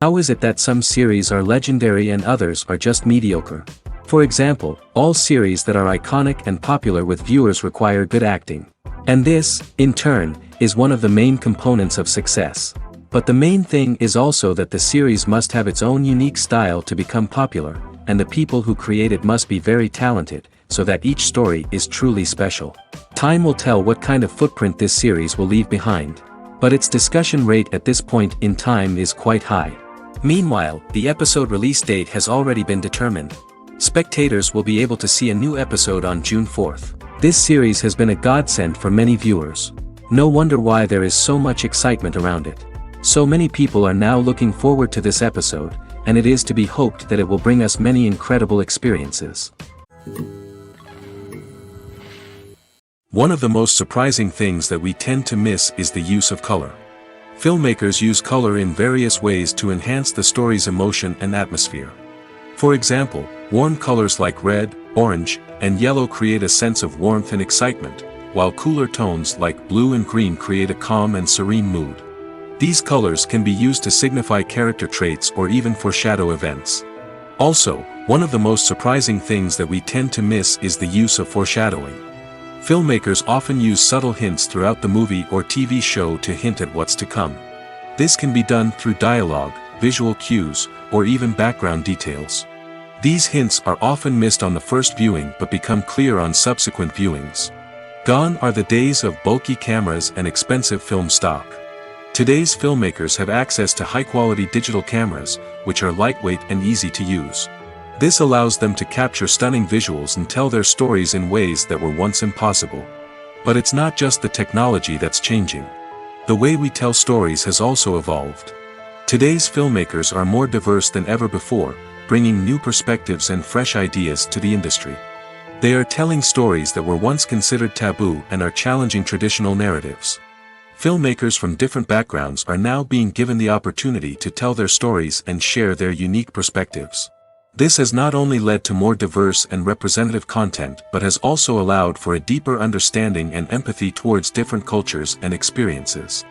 How is it that some series are legendary and others are just mediocre? For example, all series that are iconic and popular with viewers require good acting. And this, in turn, is one of the main components of success. But the main thing is also that the series must have its own unique style to become popular, and the people who create it must be very talented, so that each story is truly special. Time will tell what kind of footprint this series will leave behind. But its discussion rate at this point in time is quite high. Meanwhile, the episode release date has already been determined. Spectators will be able to see a new episode on June 4th. This series has been a godsend for many viewers. No wonder why there is so much excitement around it. So many people are now looking forward to this episode, and it is to be hoped that it will bring us many incredible experiences. One of the most surprising things that we tend to miss is the use of color. Filmmakers use color in various ways to enhance the story's emotion and atmosphere. For example, warm colors like red, orange, and yellow create a sense of warmth and excitement, while cooler tones like blue and green create a calm and serene mood. These colors can be used to signify character traits or even foreshadow events. Also, one of the most surprising things that we tend to miss is the use of foreshadowing. Filmmakers often use subtle hints throughout the movie or TV show to hint at what's to come. This can be done through dialogue, visual cues, or even background details. These hints are often missed on the first viewing but become clear on subsequent viewings. Gone are the days of bulky cameras and expensive film stock. Today's filmmakers have access to high-quality digital cameras, which are lightweight and easy to use. This allows them to capture stunning visuals and tell their stories in ways that were once impossible. But it's not just the technology that's changing. The way we tell stories has also evolved. Today's filmmakers are more diverse than ever before, bringing new perspectives and fresh ideas to the industry. They are telling stories that were once considered taboo and are challenging traditional narratives. Filmmakers from different backgrounds are now being given the opportunity to tell their stories and share their unique perspectives. This has not only led to more diverse and representative content but has also allowed for a deeper understanding and empathy towards different cultures and experiences.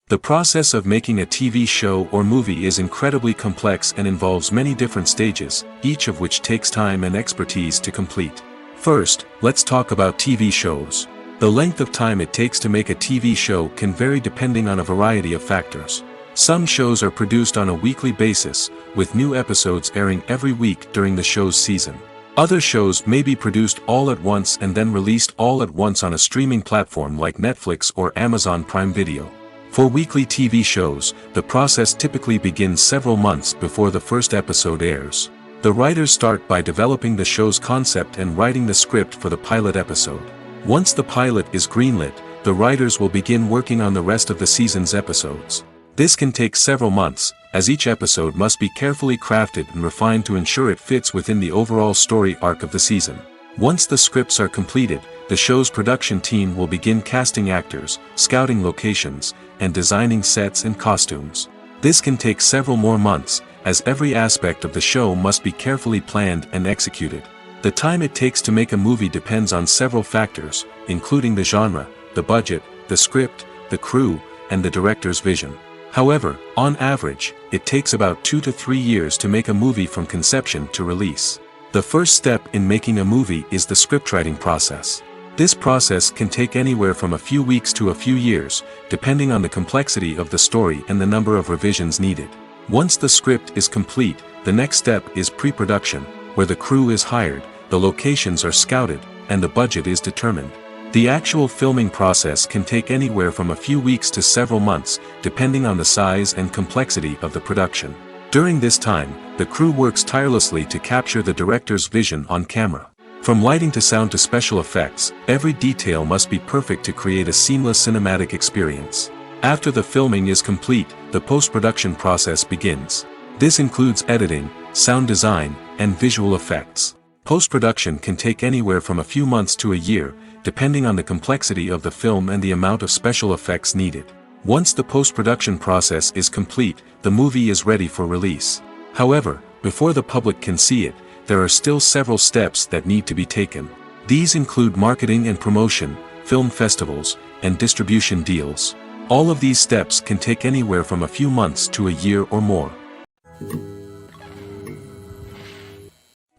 The process of making a TV show or movie is incredibly complex and involves many different stages, each of which takes time and expertise to complete. First, let's talk about TV shows. The length of time it takes to make a TV show can vary depending on a variety of factors. Some shows are produced on a weekly basis, with new episodes airing every week during the show's season. Other shows may be produced all at once and then released all at once on a streaming platform like Netflix or Amazon Prime Video. For weekly TV shows, the process typically begins several months before the first episode airs. The writers start by developing the show's concept and writing the script for the pilot episode. Once the pilot is greenlit, the writers will begin working on the rest of the season's episodes. This can take several months, as each episode must be carefully crafted and refined to ensure it fits within the overall story arc of the season. Once the scripts are completed, the show's production team will begin casting actors, scouting locations, and designing sets and costumes. This can take several more months, as every aspect of the show must be carefully planned and executed. The time it takes to make a movie depends on several factors, including the genre, the budget, the script, the crew, and the director's vision. However, on average, it takes about 2 to 3 years to make a movie from conception to release. The first step in making a movie is the scriptwriting process. This process can take anywhere from a few weeks to a few years, depending on the complexity of the story and the number of revisions needed. Once the script is complete, the next step is pre-production, where the crew is hired, the locations are scouted, and the budget is determined. The actual filming process can take anywhere from a few weeks to several months, depending on the size and complexity of the production. During this time, the crew works tirelessly to capture the director's vision on camera. From lighting to sound to special effects, every detail must be perfect to create a seamless cinematic experience. After the filming is complete, the post-production process begins. This includes editing, sound design, and visual effects. Post-production can take anywhere from a few months to a year, depending on the complexity of the film and the amount of special effects needed. Once the post-production process is complete, the movie is ready for release. However, before the public can see it, there are still several steps that need to be taken. These include marketing and promotion, film festivals, and distribution deals. All of these steps can take anywhere from a few months to a year or more.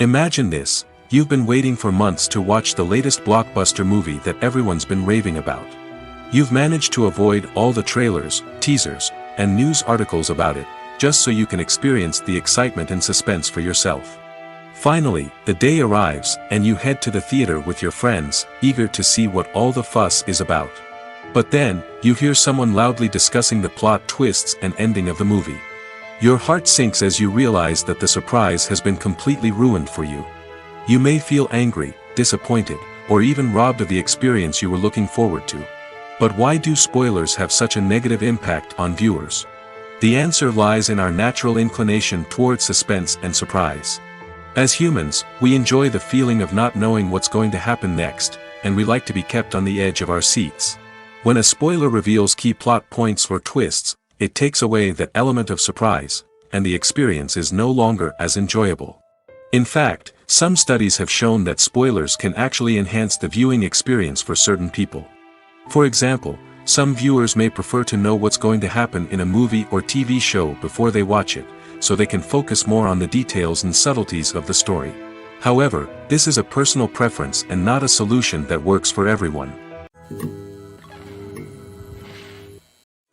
Imagine this: you've been waiting for months to watch the latest blockbuster movie that everyone's been raving about. You've managed to avoid all the trailers, teasers, and news articles about it, just so you can experience the excitement and suspense for yourself. Finally, the day arrives, and you head to the theater with your friends, eager to see what all the fuss is about. But then, you hear someone loudly discussing the plot twists and ending of the movie. Your heart sinks as you realize that the surprise has been completely ruined for you. You may feel angry, disappointed, or even robbed of the experience you were looking forward to. But why do spoilers have such a negative impact on viewers? The answer lies in our natural inclination towards suspense and surprise. As humans, we enjoy the feeling of not knowing what's going to happen next, and we like to be kept on the edge of our seats. When a spoiler reveals key plot points or twists, it takes away that element of surprise, and the experience is no longer as enjoyable. In fact, some studies have shown that spoilers can actually enhance the viewing experience for certain people. For example, some viewers may prefer to know what's going to happen in a movie or TV show before they watch it, so they can focus more on the details and subtleties of the story. However, this is a personal preference and not a solution that works for everyone.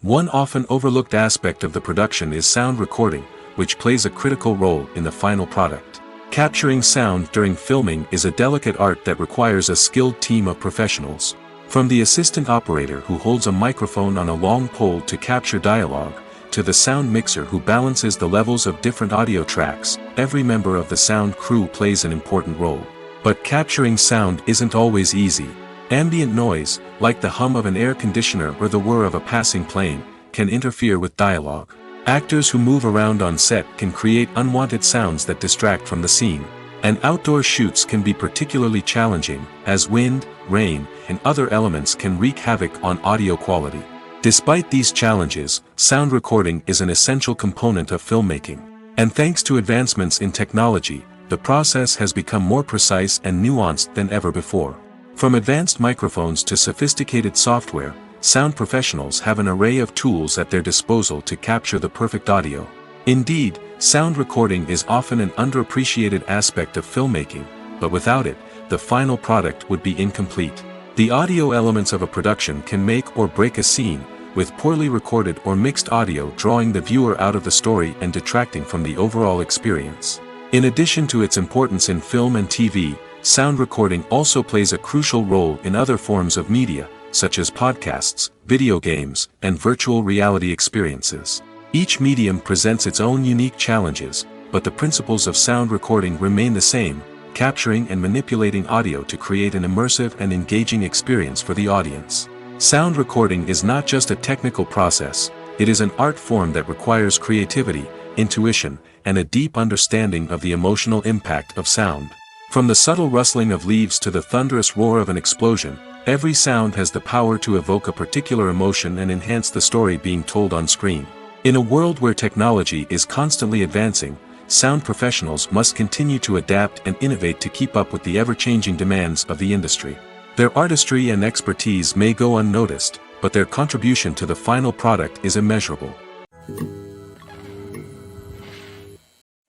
One often overlooked aspect of the production is sound recording, which plays a critical role in the final product. Capturing sound during filming is a delicate art that requires a skilled team of professionals. From the assistant operator who holds a microphone on a long pole to capture dialogue, to the sound mixer who balances the levels of different audio tracks, every member of the sound crew plays an important role. But capturing sound isn't always easy. Ambient noise, like the hum of an air conditioner or the whir of a passing plane, can interfere with dialogue. Actors who move around on set can create unwanted sounds that distract from the scene. And outdoor shoots can be particularly challenging, as wind, rain, and other elements can wreak havoc on audio quality. Despite these challenges, sound recording is an essential component of filmmaking. And thanks to advancements in technology, the process has become more precise and nuanced than ever before. From advanced microphones to sophisticated software, sound professionals have an array of tools at their disposal to capture the perfect audio. Indeed, sound recording is often an underappreciated aspect of filmmaking, but without it, the final product would be incomplete. The audio elements of a production can make or break a scene, with poorly recorded or mixed audio drawing the viewer out of the story and detracting from the overall experience. In addition to its importance in film and TV, sound recording also plays a crucial role in other forms of media, such as podcasts, video games, and virtual reality experiences. Each medium presents its own unique challenges, but the principles of sound recording remain the same: capturing and manipulating audio to create an immersive and engaging experience for the audience. Sound recording is not just a technical process, it is an art form that requires creativity, intuition, and a deep understanding of the emotional impact of sound. From the subtle rustling of leaves to the thunderous roar of an explosion, every sound has the power to evoke a particular emotion and enhance the story being told on screen. In a world where technology is constantly advancing, sound professionals must continue to adapt and innovate to keep up with the ever-changing demands of the industry. Their artistry and expertise may go unnoticed, but their contribution to the final product is immeasurable.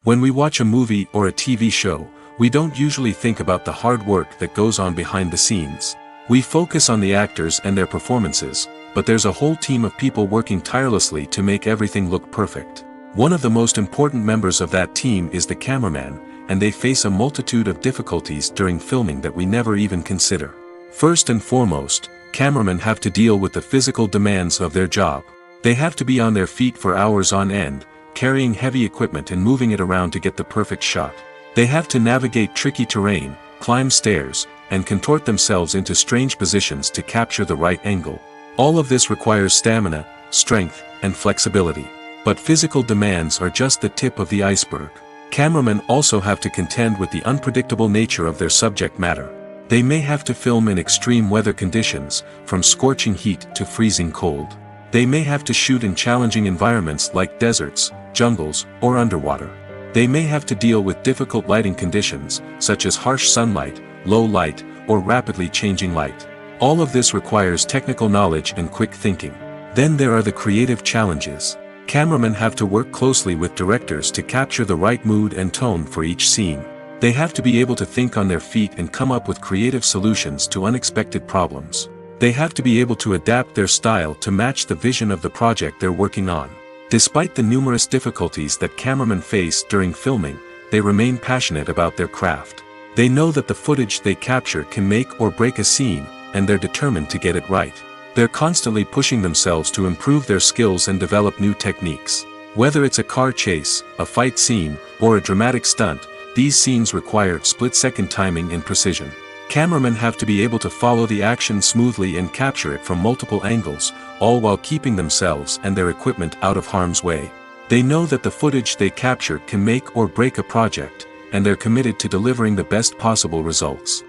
When we watch a movie or a TV show, we don't usually think about the hard work that goes on behind the scenes. We focus on the actors and their performances, but there's a whole team of people working tirelessly to make everything look perfect. One of the most important members of that team is the cameraman, and they face a multitude of difficulties during filming that we never even consider. First and foremost, cameramen have to deal with the physical demands of their job. They have to be on their feet for hours on end, carrying heavy equipment and moving it around to get the perfect shot. They have to navigate tricky terrain, climb stairs, and contort themselves into strange positions to capture the right angle. All of this requires stamina, strength, and flexibility. But physical demands are just the tip of the iceberg. Cameramen also have to contend with the unpredictable nature of their subject matter. They may have to film in extreme weather conditions, from scorching heat to freezing cold. They may have to shoot in challenging environments like deserts, jungles, or underwater. They may have to deal with difficult lighting conditions, such as harsh sunlight, low light, or rapidly changing light. All of this requires technical knowledge and quick thinking. Then there are the creative challenges. Cameramen have to work closely with directors to capture the right mood and tone for each scene. They have to be able to think on their feet and come up with creative solutions to unexpected problems. They have to be able to adapt their style to match the vision of the project they're working on. Despite the numerous difficulties that cameramen face during filming, they remain passionate about their craft. They know that the footage they capture can make or break a scene, and they're determined to get it right. They're constantly pushing themselves to improve their skills and develop new techniques. Whether it's a car chase, a fight scene, or a dramatic stunt, these scenes require split-second timing and precision. Cameramen have to be able to follow the action smoothly and capture it from multiple angles, all while keeping themselves and their equipment out of harm's way. They know that the footage they capture can make or break a project, and they're committed to delivering the best possible results.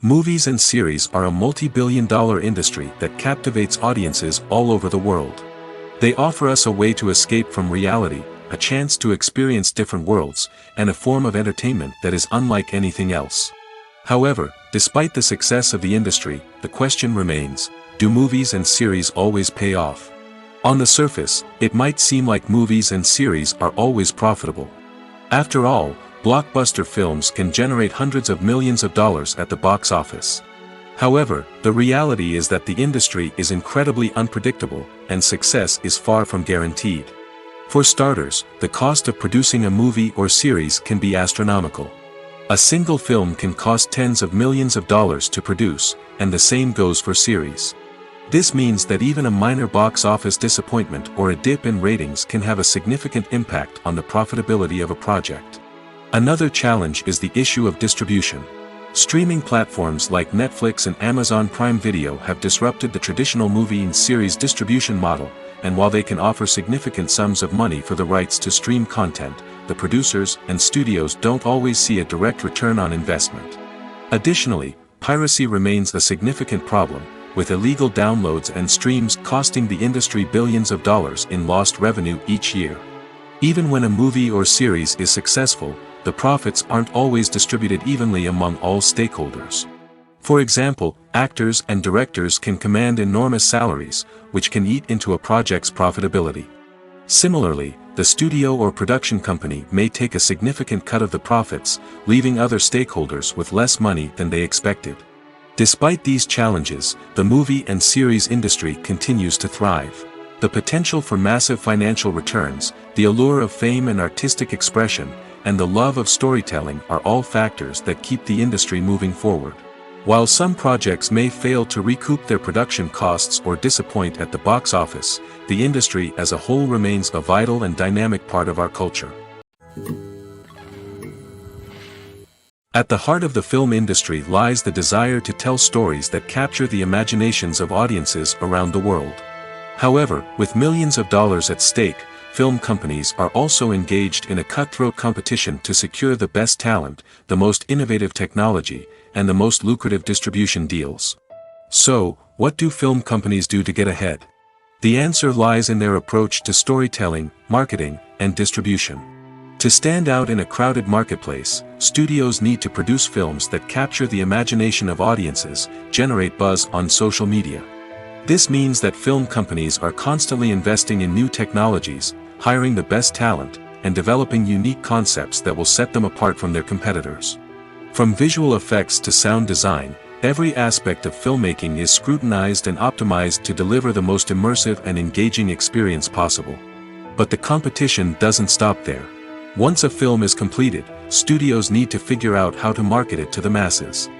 Movies and series are a multi-billion-dollar industry that captivates audiences all over the world. They offer us a way to escape from reality, a chance to experience different worlds, and a form of entertainment that is unlike anything else. However, despite the success of the industry, the question remains, do movies and series always pay off? On the surface, it might seem like movies and series are always profitable. After all, blockbuster films can generate hundreds of millions of dollars at the box office. However, the reality is that the industry is incredibly unpredictable, and success is far from guaranteed. For starters, the cost of producing a movie or series can be astronomical. A single film can cost tens of millions of dollars to produce, and the same goes for series. This means that even a minor box office disappointment or a dip in ratings can have a significant impact on the profitability of a project. Another challenge is the issue of distribution. Streaming platforms like Netflix and Amazon Prime Video have disrupted the traditional movie and series distribution model, and while they can offer significant sums of money for the rights to stream content, the producers and studios don't always see a direct return on investment. Additionally, piracy remains a significant problem, with illegal downloads and streams costing the industry billions of dollars in lost revenue each year. Even when a movie or series is successful, the profits aren't always distributed evenly among all stakeholders. For example, actors and directors can command enormous salaries, which can eat into a project's profitability. Similarly, the studio or production company may take a significant cut of the profits, leaving other stakeholders with less money than they expected. Despite these challenges, the movie and series industry continues to thrive. The potential for massive financial returns, the allure of fame and artistic expression, and the love of storytelling are all factors that keep the industry moving forward. While some projects may fail to recoup their production costs or disappoint at the box office, the industry as a whole remains a vital and dynamic part of our culture. At the heart of the film industry lies the desire to tell stories that capture the imaginations of audiences around the world. However, with millions of dollars at stake, film companies are also engaged in a cutthroat competition to secure the best talent, the most innovative technology, and the most lucrative distribution deals. So, what do film companies do to get ahead? The answer lies in their approach to storytelling, marketing, and distribution. To stand out in a crowded marketplace, studios need to produce films that capture the imagination of audiences, generate buzz on social media. This means that film companies are constantly investing in new technologies, hiring the best talent, and developing unique concepts that will set them apart from their competitors. From visual effects to sound design, every aspect of filmmaking is scrutinized and optimized to deliver the most immersive and engaging experience possible. But the competition doesn't stop there. Once a film is completed, studios need to figure out how to market it to the masses.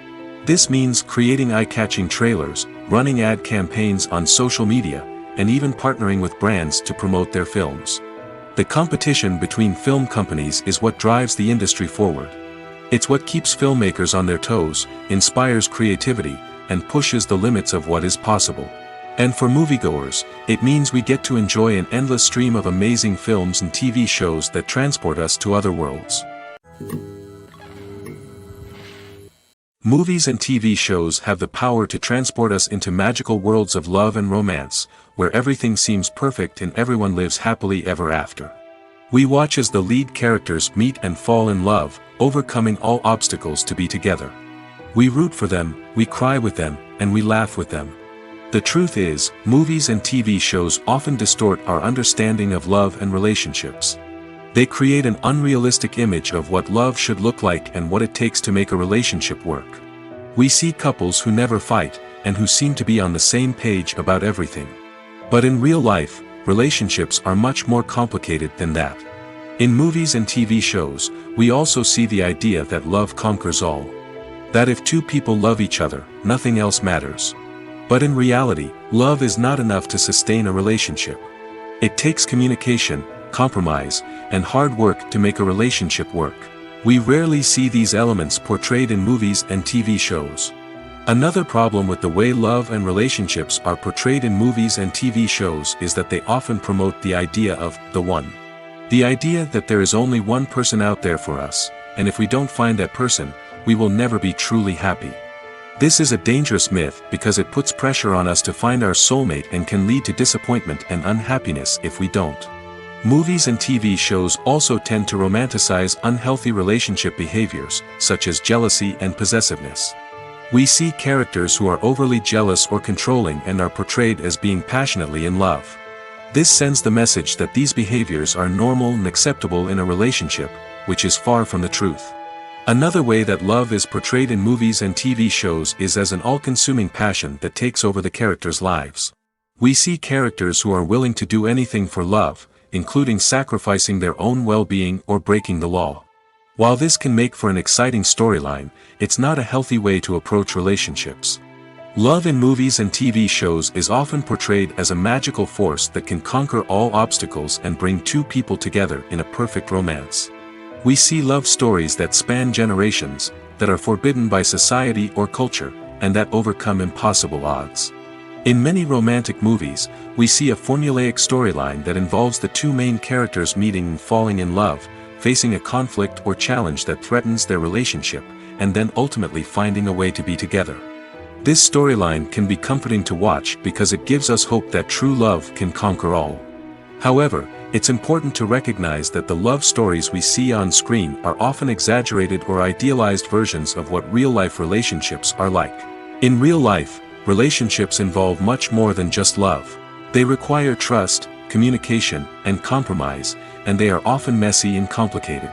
This means creating eye-catching trailers, running ad campaigns on social media, and even partnering with brands to promote their films. The competition between film companies is what drives the industry forward. It's what keeps filmmakers on their toes, inspires creativity, and pushes the limits of what is possible. And for moviegoers, it means we get to enjoy an endless stream of amazing films and TV shows that transport us to other worlds. Movies and TV shows have the power to transport us into magical worlds of love and romance, where everything seems perfect and everyone lives happily ever after. We watch as the lead characters meet and fall in love, overcoming all obstacles to be together. We root for them, we cry with them, and we laugh with them. The truth is, movies and TV shows often distort our understanding of love and relationships. They create an unrealistic image of what love should look like and what it takes to make a relationship work. We see couples who never fight, and who seem to be on the same page about everything. But in real life, relationships are much more complicated than that. In movies and TV shows, we also see the idea that love conquers all. That if two people love each other, nothing else matters. But in reality, love is not enough to sustain a relationship. It takes communication, compromise, and hard work to make a relationship work. We rarely see these elements portrayed in movies and TV shows. Another problem with the way love and relationships are portrayed in movies and TV shows is that they often promote the idea of the one. The idea that there is only one person out there for us, and if we don't find that person, we will never be truly happy. This is a dangerous myth because it puts pressure on us to find our soulmate and can lead to disappointment and unhappiness if we don't. Movies and TV shows also tend to romanticize unhealthy relationship behaviors, such as jealousy and possessiveness. We see characters who are overly jealous or controlling and are portrayed as being passionately in love. This sends the message that these behaviors are normal and acceptable in a relationship, which is far from the truth. Another way that love is portrayed in movies and TV shows is as an all-consuming passion that takes over the characters' lives. We see characters who are willing to do anything for love, including sacrificing their own well-being or breaking the law. While this can make for an exciting storyline, it's not a healthy way to approach relationships. Love in movies and TV shows is often portrayed as a magical force that can conquer all obstacles and bring two people together in a perfect romance. We see love stories that span generations, that are forbidden by society or culture, and that overcome impossible odds. In many romantic movies, we see a formulaic storyline that involves the two main characters meeting and falling in love, facing a conflict or challenge that threatens their relationship, and then ultimately finding a way to be together. This storyline can be comforting to watch because it gives us hope that true love can conquer all. However, it's important to recognize that the love stories we see on screen are often exaggerated or idealized versions of what real-life relationships are like. In real life, relationships involve much more than just love. They require trust, communication, and compromise, and they are often messy and complicated.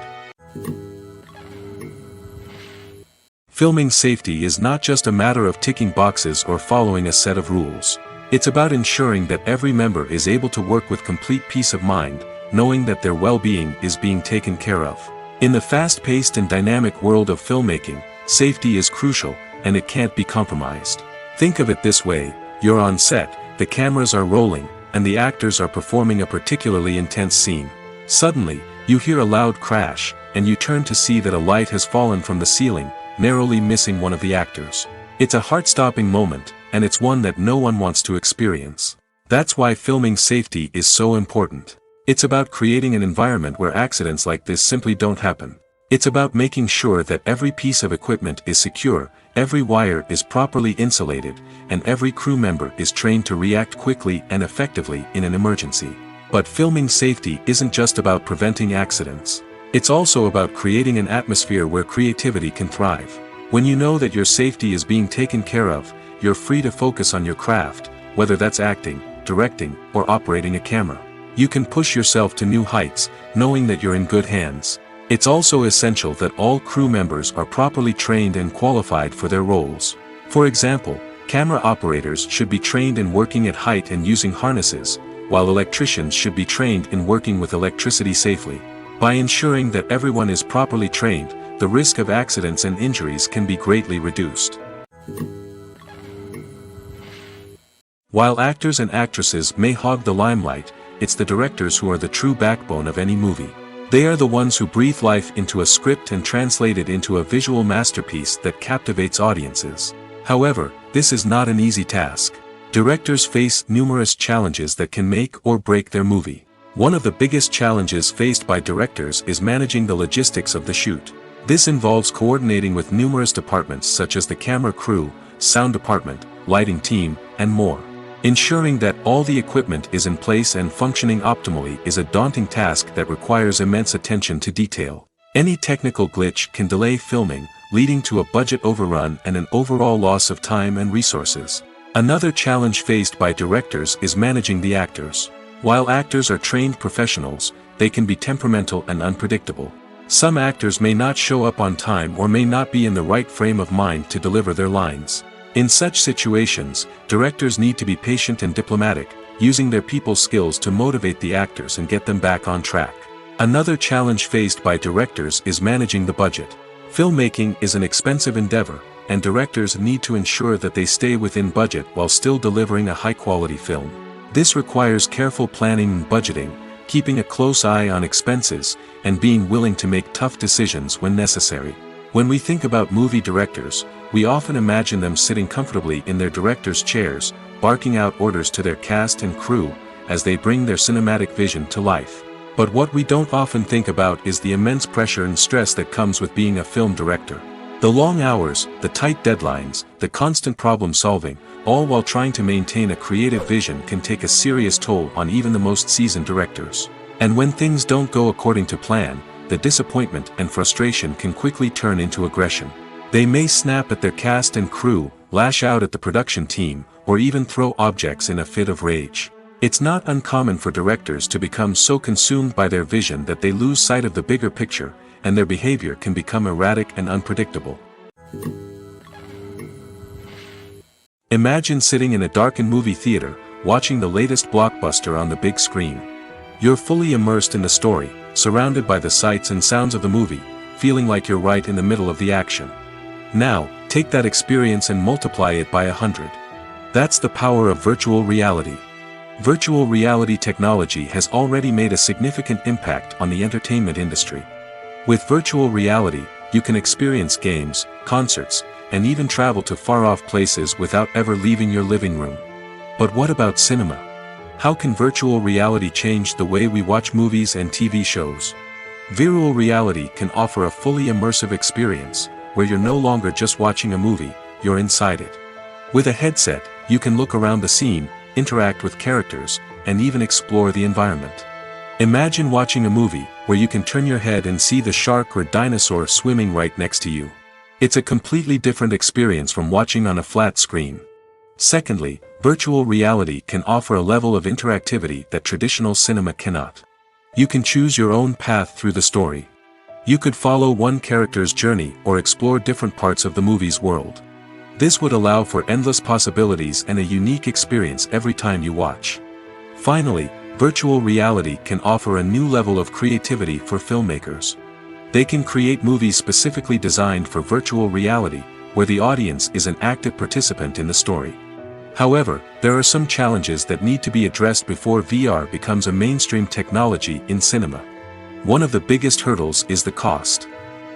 Filming safety is not just a matter of ticking boxes or following a set of rules. It's about ensuring that every member is able to work with complete peace of mind, knowing that their well-being is being taken care of. In the fast-paced and dynamic world of filmmaking, safety is crucial, and it can't be compromised. Think of it this way: you're on set, the cameras are rolling, and the actors are performing a particularly intense scene. Suddenly, you hear a loud crash, and you turn to see that a light has fallen from the ceiling, narrowly missing one of the actors. It's a heart-stopping moment, and it's one that no one wants to experience. That's why filming safety is so important. It's about creating an environment where accidents like this simply don't happen. It's about making sure that every piece of equipment is secure, every wire is properly insulated, and every crew member is trained to react quickly and effectively in an emergency. But filming safety isn't just about preventing accidents. It's also about creating an atmosphere where creativity can thrive. When you know that your safety is being taken care of, you're free to focus on your craft, whether that's acting, directing, or operating a camera. You can push yourself to new heights, knowing that you're in good hands. It's also essential that all crew members are properly trained and qualified for their roles. For example, camera operators should be trained in working at height and using harnesses, while electricians should be trained in working with electricity safely. By ensuring that everyone is properly trained, the risk of accidents and injuries can be greatly reduced. While actors and actresses may hog the limelight, it's the directors who are the true backbone of any movie. They are the ones who breathe life into a script and translate it into a visual masterpiece that captivates audiences. However, this is not an easy task. Directors face numerous challenges that can make or break their movie. One of the biggest challenges faced by directors is managing the logistics of the shoot. This involves coordinating with numerous departments such as the camera crew, sound department, lighting team, and more. Ensuring that all the equipment is in place and functioning optimally is a daunting task that requires immense attention to detail. Any technical glitch can delay filming, leading to a budget overrun and an overall loss of time and resources. Another challenge faced by directors is managing the actors. While actors are trained professionals, they can be temperamental and unpredictable. Some actors may not show up on time or may not be in the right frame of mind to deliver their lines. In such situations, directors need to be patient and diplomatic, using their people skills to motivate the actors and get them back on track. Another challenge faced by directors is managing the budget. Filmmaking is an expensive endeavor, and directors need to ensure that they stay within budget while still delivering a high-quality film. This requires careful planning and budgeting, keeping a close eye on expenses, and being willing to make tough decisions when necessary. When we think about movie directors, we often imagine them sitting comfortably in their director's chairs, barking out orders to their cast and crew, as they bring their cinematic vision to life. But what we don't often think about is the immense pressure and stress that comes with being a film director. The long hours, the tight deadlines, the constant problem solving, all while trying to maintain a creative vision can take a serious toll on even the most seasoned directors. And when things don't go according to plan, the disappointment and frustration can quickly turn into aggression. They may snap at their cast and crew, lash out at the production team, or even throw objects in a fit of rage. It's not uncommon for directors to become so consumed by their vision that they lose sight of the bigger picture, and their behavior can become erratic and unpredictable. Imagine sitting in a darkened movie theater, watching the latest blockbuster on the big screen. You're fully immersed in the story, surrounded by the sights and sounds of the movie, feeling like you're right in the middle of the action. Now, take that experience and multiply it by 100. That's the power of virtual reality. Virtual reality technology has already made a significant impact on the entertainment industry. With virtual reality, you can experience games, concerts, and even travel to far-off places without ever leaving your living room. But what about cinema? How can virtual reality change the way we watch movies and TV shows? Virtual reality can offer a fully immersive experience, where you're no longer just watching a movie, you're inside it. With a headset, you can look around the scene, interact with characters, and even explore the environment. Imagine watching a movie where you can turn your head and see the shark or dinosaur swimming right next to you. It's a completely different experience from watching on a flat screen. Secondly, virtual reality can offer a level of interactivity that traditional cinema cannot. You can choose your own path through the story. You could follow one character's journey or explore different parts of the movie's world. This would allow for endless possibilities and a unique experience every time you watch. Finally, virtual reality can offer a new level of creativity for filmmakers. They can create movies specifically designed for virtual reality, where the audience is an active participant in the story. However, there are some challenges that need to be addressed before VR becomes a mainstream technology in cinema. One of the biggest hurdles is the cost.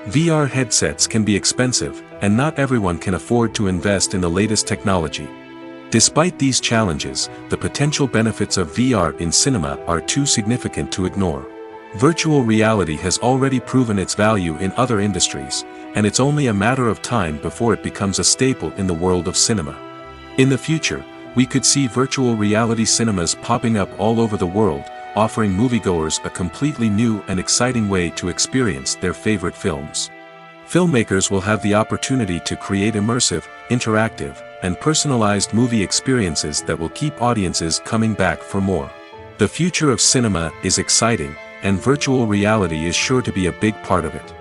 VR headsets can be expensive, and not everyone can afford to invest in the latest technology. Despite these challenges, the potential benefits of VR in cinema are too significant to ignore. Virtual reality has already proven its value in other industries, and it's only a matter of time before it becomes a staple in the world of cinema. In the future, we could see virtual reality cinemas popping up all over the world, offering moviegoers a completely new and exciting way to experience their favorite films. Filmmakers will have the opportunity to create immersive, interactive, and personalized movie experiences that will keep audiences coming back for more. The future of cinema is exciting, and virtual reality is sure to be a big part of it.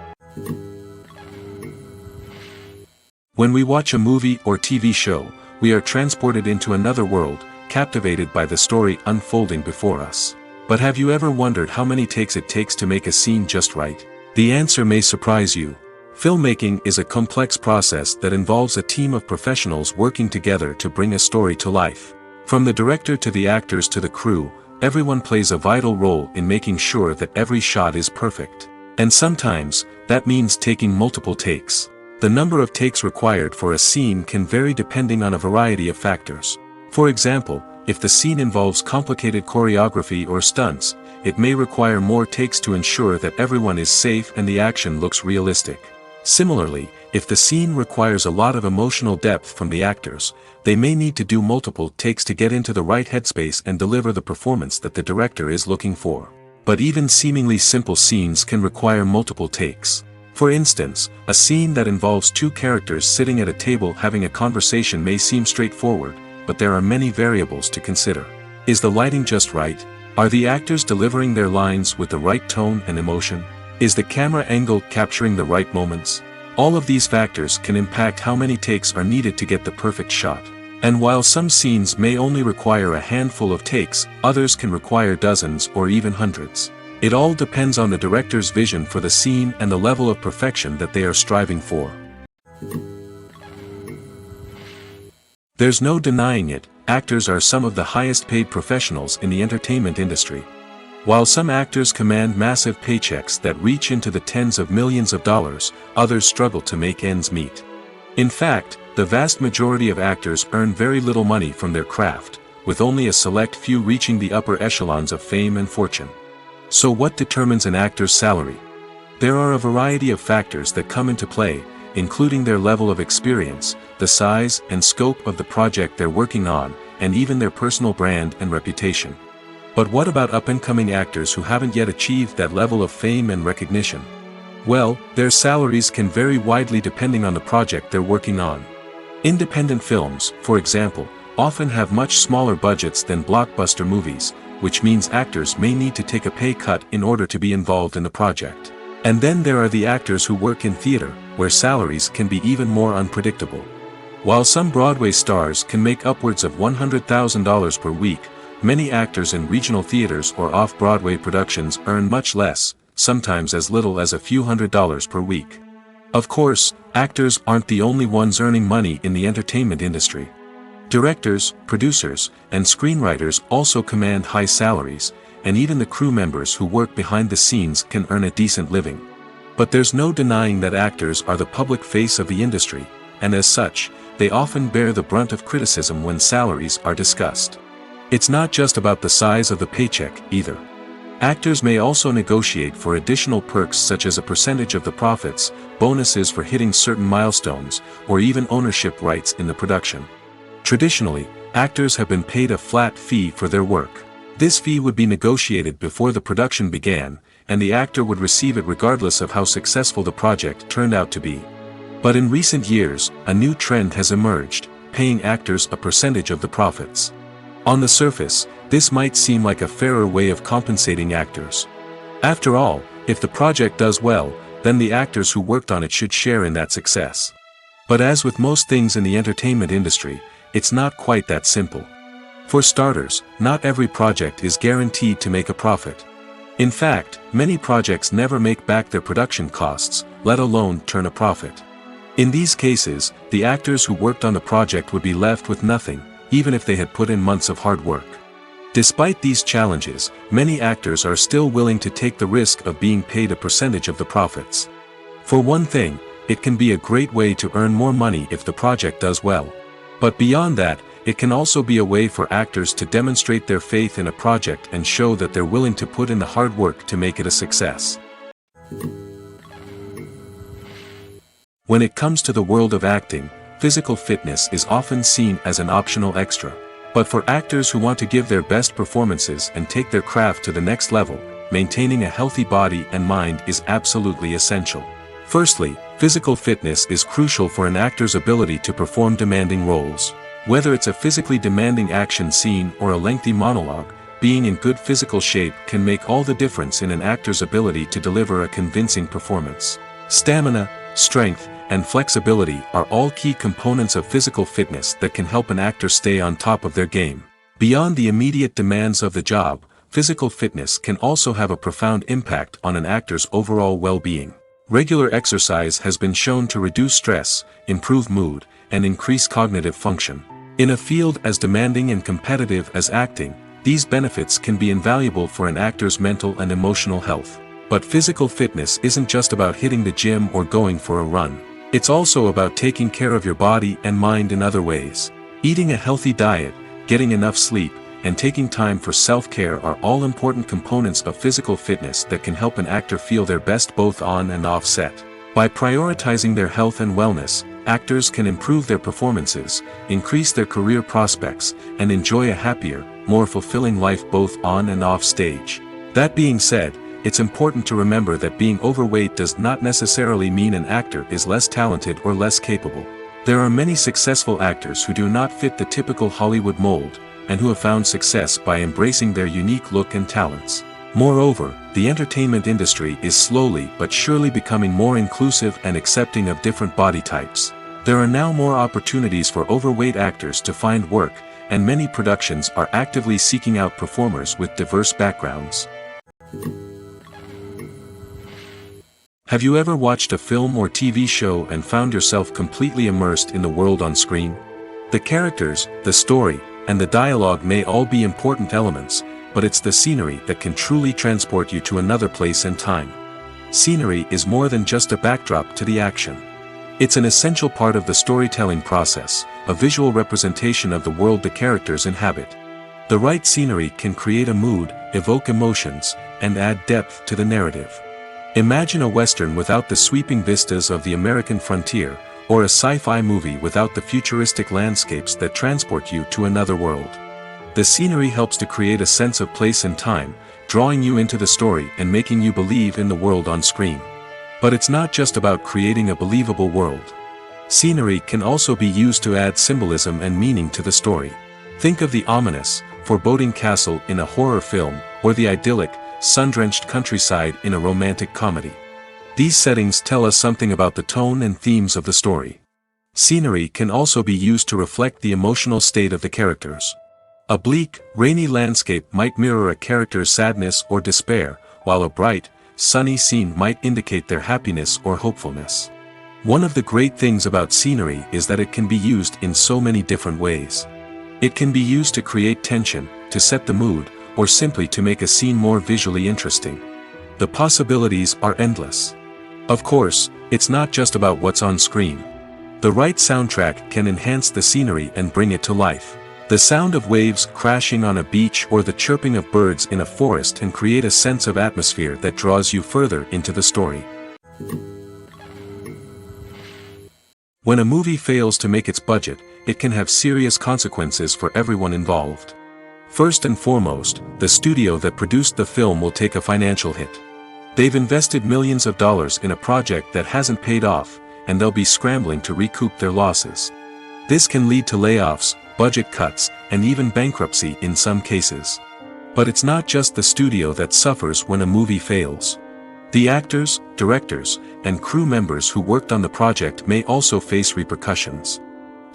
When we watch a movie or TV show, we are transported into another world, captivated by the story unfolding before us. But have you ever wondered how many takes it takes to make a scene just right? The answer may surprise you. Filmmaking is a complex process that involves a team of professionals working together to bring a story to life. From the director to the actors to the crew, everyone plays a vital role in making sure that every shot is perfect. And sometimes, that means taking multiple takes. The number of takes required for a scene can vary depending on a variety of factors. For example, if the scene involves complicated choreography or stunts, it may require more takes to ensure that everyone is safe and the action looks realistic. Similarly, if the scene requires a lot of emotional depth from the actors, they may need to do multiple takes to get into the right headspace and deliver the performance that the director is looking for. But even seemingly simple scenes can require multiple takes. For instance, a scene that involves two characters sitting at a table having a conversation may seem straightforward, but there are many variables to consider. Is the lighting just right? Are the actors delivering their lines with the right tone and emotion? Is the camera angle capturing the right moments? All of these factors can impact how many takes are needed to get the perfect shot. And while some scenes may only require a handful of takes, others can require dozens or even hundreds. It all depends on the director's vision for the scene and the level of perfection that they are striving for. There's no denying it, actors are some of the highest paid professionals in the entertainment industry. While some actors command massive paychecks that reach into the tens of millions of dollars, others struggle to make ends meet. In fact, the vast majority of actors earn very little money from their craft, with only a select few reaching the upper echelons of fame and fortune. So what determines an actor's salary? There are a variety of factors that come into play, including their level of experience, the size and scope of the project they're working on, and even their personal brand and reputation. But what about up-and-coming actors who haven't yet achieved that level of fame and recognition? Well, their salaries can vary widely depending on the project they're working on. Independent films, for example, often have much smaller budgets than blockbuster movies, which means actors may need to take a pay cut in order to be involved in the project. And then there are the actors who work in theater, where salaries can be even more unpredictable. While some Broadway stars can make upwards of $100,000 per week, many actors in regional theaters or off-Broadway productions earn much less, sometimes as little as a few $100s per week. Of course, actors aren't the only ones earning money in the entertainment industry. Directors, producers, and screenwriters also command high salaries, and even the crew members who work behind the scenes can earn a decent living. But there's no denying that actors are the public face of the industry, and as such, they often bear the brunt of criticism when salaries are discussed. It's not just about the size of the paycheck, either. Actors may also negotiate for additional perks such as a percentage of the profits, bonuses for hitting certain milestones, or even ownership rights in the production. Traditionally, actors have been paid a flat fee for their work. This fee would be negotiated before the production began, and the actor would receive it regardless of how successful the project turned out to be. But in recent years, a new trend has emerged, paying actors a percentage of the profits. On the surface, this might seem like a fairer way of compensating actors. After all, if the project does well, then the actors who worked on it should share in that success. But as with most things in the entertainment industry, it's not quite that simple. For starters, not every project is guaranteed to make a profit. In fact, many projects never make back their production costs, let alone turn a profit. In these cases, the actors who worked on the project would be left with nothing, even if they had put in months of hard work. Despite these challenges, many actors are still willing to take the risk of being paid a percentage of the profits. For one thing, it can be a great way to earn more money if the project does well. But beyond that, it can also be a way for actors to demonstrate their faith in a project and show that they're willing to put in the hard work to make it a success. When it comes to the world of acting, physical fitness is often seen as an optional extra. But for actors who want to give their best performances and take their craft to the next level, maintaining a healthy body and mind is absolutely essential. Firstly, physical fitness is crucial for an actor's ability to perform demanding roles. Whether it's a physically demanding action scene or a lengthy monologue, being in good physical shape can make all the difference in an actor's ability to deliver a convincing performance. Stamina, strength, and flexibility are all key components of physical fitness that can help an actor stay on top of their game. Beyond the immediate demands of the job, physical fitness can also have a profound impact on an actor's overall well-being. Regular exercise has been shown to reduce stress, improve mood, and increase cognitive function. In a field as demanding and competitive as acting, these benefits can be invaluable for an actor's mental and emotional health. But physical fitness isn't just about hitting the gym or going for a run. It's also about taking care of your body and mind in other ways. Eating a healthy diet, getting enough sleep, and taking time for self-care are all important components of physical fitness that can help an actor feel their best both on and off set. By prioritizing their health and wellness, actors can improve their performances, increase their career prospects, and enjoy a happier, more fulfilling life both on and off stage. That being said, it's important to remember that being overweight does not necessarily mean an actor is less talented or less capable. There are many successful actors who do not fit the typical Hollywood mold, and who have found success by embracing their unique look and talents. Moreover, the entertainment industry is slowly but surely becoming more inclusive and accepting of different body types. There are now more opportunities for overweight actors to find work, and many productions are actively seeking out performers with diverse backgrounds. Have you ever watched a film or TV show and found yourself completely immersed in the world on screen? The characters, the story, and the dialogue may all be important elements, but it's the scenery that can truly transport you to another place and time. Scenery is more than just a backdrop to the action. It's an essential part of the storytelling process, a visual representation of the world the characters inhabit. The right scenery can create a mood, evoke emotions, and add depth to the narrative. Imagine a Western without the sweeping vistas of the American frontier, or a sci-fi movie without the futuristic landscapes that transport you to another world. The scenery helps to create a sense of place and time, drawing you into the story and making you believe in the world on screen. But it's not just about creating a believable world. Scenery can also be used to add symbolism and meaning to the story. Think of the ominous, foreboding castle in a horror film, or the idyllic, sun-drenched countryside in a romantic comedy. These settings tell us something about the tone and themes of the story. Scenery can also be used to reflect the emotional state of the characters. A bleak, rainy landscape might mirror a character's sadness or despair, while a bright, sunny scene might indicate their happiness or hopefulness. One of the great things about scenery is that it can be used in so many different ways. It can be used to create tension, to set the mood, or simply to make a scene more visually interesting. The possibilities are endless. Of course, it's not just about what's on screen. The right soundtrack can enhance the scenery and bring it to life. The sound of waves crashing on a beach or the chirping of birds in a forest can create a sense of atmosphere that draws you further into the story. When a movie fails to make its budget, it can have serious consequences for everyone involved. First and foremost, the studio that produced the film will take a financial hit. They've invested millions of dollars in a project that hasn't paid off, and they'll be scrambling to recoup their losses. This can lead to layoffs, budget cuts, and even bankruptcy in some cases. But it's not just the studio that suffers when a movie fails. The actors, directors, and crew members who worked on the project may also face repercussions.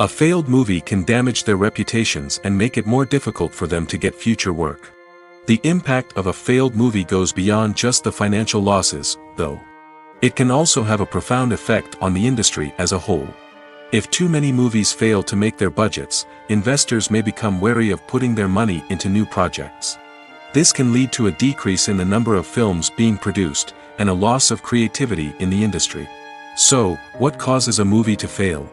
A failed movie can damage their reputations and make it more difficult for them to get future work. The impact of a failed movie goes beyond just the financial losses, though. It can also have a profound effect on the industry as a whole. If too many movies fail to make their budgets, investors may become wary of putting their money into new projects. This can lead to a decrease in the number of films being produced, and a loss of creativity in the industry. So, what causes a movie to fail?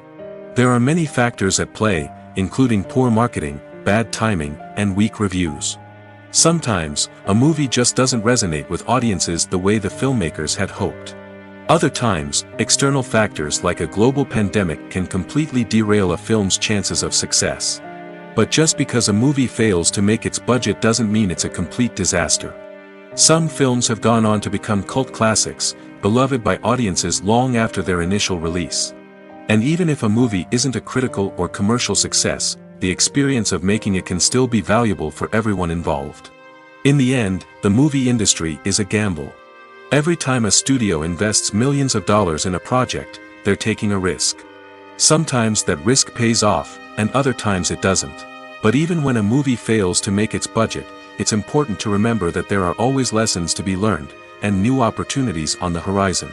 There are many factors at play, including poor marketing, bad timing, and weak reviews. Sometimes, a movie just doesn't resonate with audiences the way the filmmakers had hoped. Other times, external factors like a global pandemic can completely derail a film's chances of success. But just because a movie fails to make its budget doesn't mean it's a complete disaster. Some films have gone on to become cult classics, beloved by audiences long after their initial release. And even if a movie isn't a critical or commercial success, the experience of making it can still be valuable for everyone involved. In the end, the movie industry is a gamble. Every time a studio invests millions of dollars in a project, they're taking a risk. Sometimes that risk pays off, and other times it doesn't. But even when a movie fails to make its budget, it's important to remember that there are always lessons to be learned, and new opportunities on the horizon.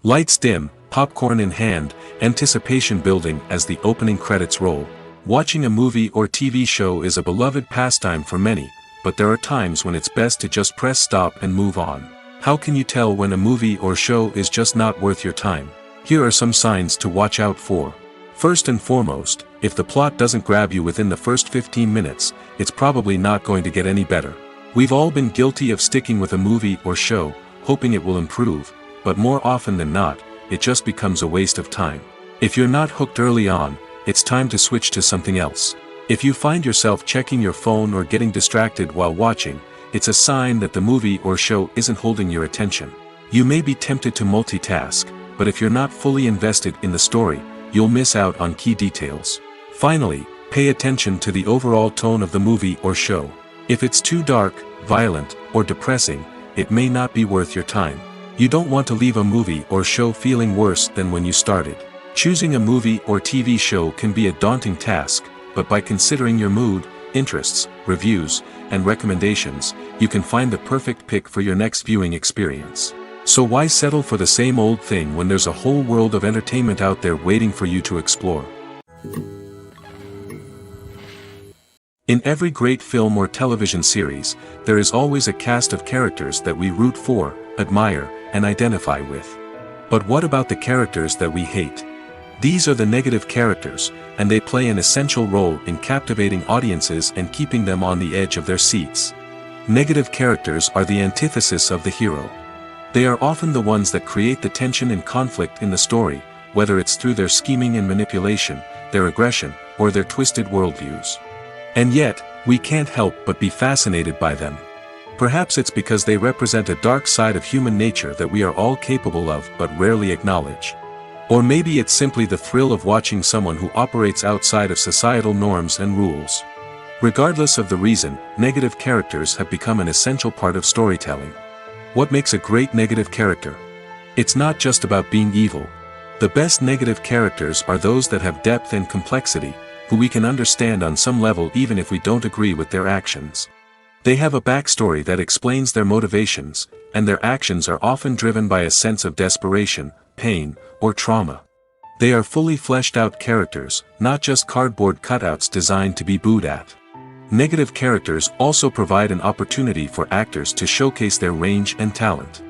Lights dim, popcorn in hand, anticipation building as the opening credits roll. Watching a movie or TV show is a beloved pastime for many, but there are times when it's best to just press stop and move on. How can you tell when a movie or show is just not worth your time? Here are some signs to watch out for. First and foremost, if the plot doesn't grab you within the first 15 minutes, it's probably not going to get any better. We've all been guilty of sticking with a movie or show, hoping it will improve, but more often than not, it just becomes a waste of time. If you're not hooked early on, it's time to switch to something else. If you find yourself checking your phone or getting distracted while watching, it's a sign that the movie or show isn't holding your attention. You may be tempted to multitask, but if you're not fully invested in the story, you'll miss out on key details. Finally, pay attention to the overall tone of the movie or show. If it's too dark, violent, or depressing, it may not be worth your time. You don't want to leave a movie or show feeling worse than when you started. Choosing a movie or TV show can be a daunting task, but by considering your mood, interests, reviews, and recommendations, you can find the perfect pick for your next viewing experience. So why settle for the same old thing when there's a whole world of entertainment out there waiting for you to explore? In every great film or television series, there is always a cast of characters that we root for, admire, and identify with. But what about the characters that we hate? These are the negative characters, and they play an essential role in captivating audiences and keeping them on the edge of their seats. Negative characters are the antithesis of the hero. They are often the ones that create the tension and conflict in the story, whether it's through their scheming and manipulation, their aggression, or their twisted worldviews. And yet, we can't help but be fascinated by them. Perhaps it's because they represent a dark side of human nature that we are all capable of but rarely acknowledge. Or maybe it's simply the thrill of watching someone who operates outside of societal norms and rules. Regardless of the reason, negative characters have become an essential part of storytelling. What makes a great negative character? It's not just about being evil. The best negative characters are those that have depth and complexity, who we can understand on some level even if we don't agree with their actions. They have a backstory that explains their motivations, and their actions are often driven by a sense of desperation, pain, or trauma. They are fully fleshed out characters, not just cardboard cutouts designed to be booed at. Negative characters also provide an opportunity for actors to showcase their range and talent.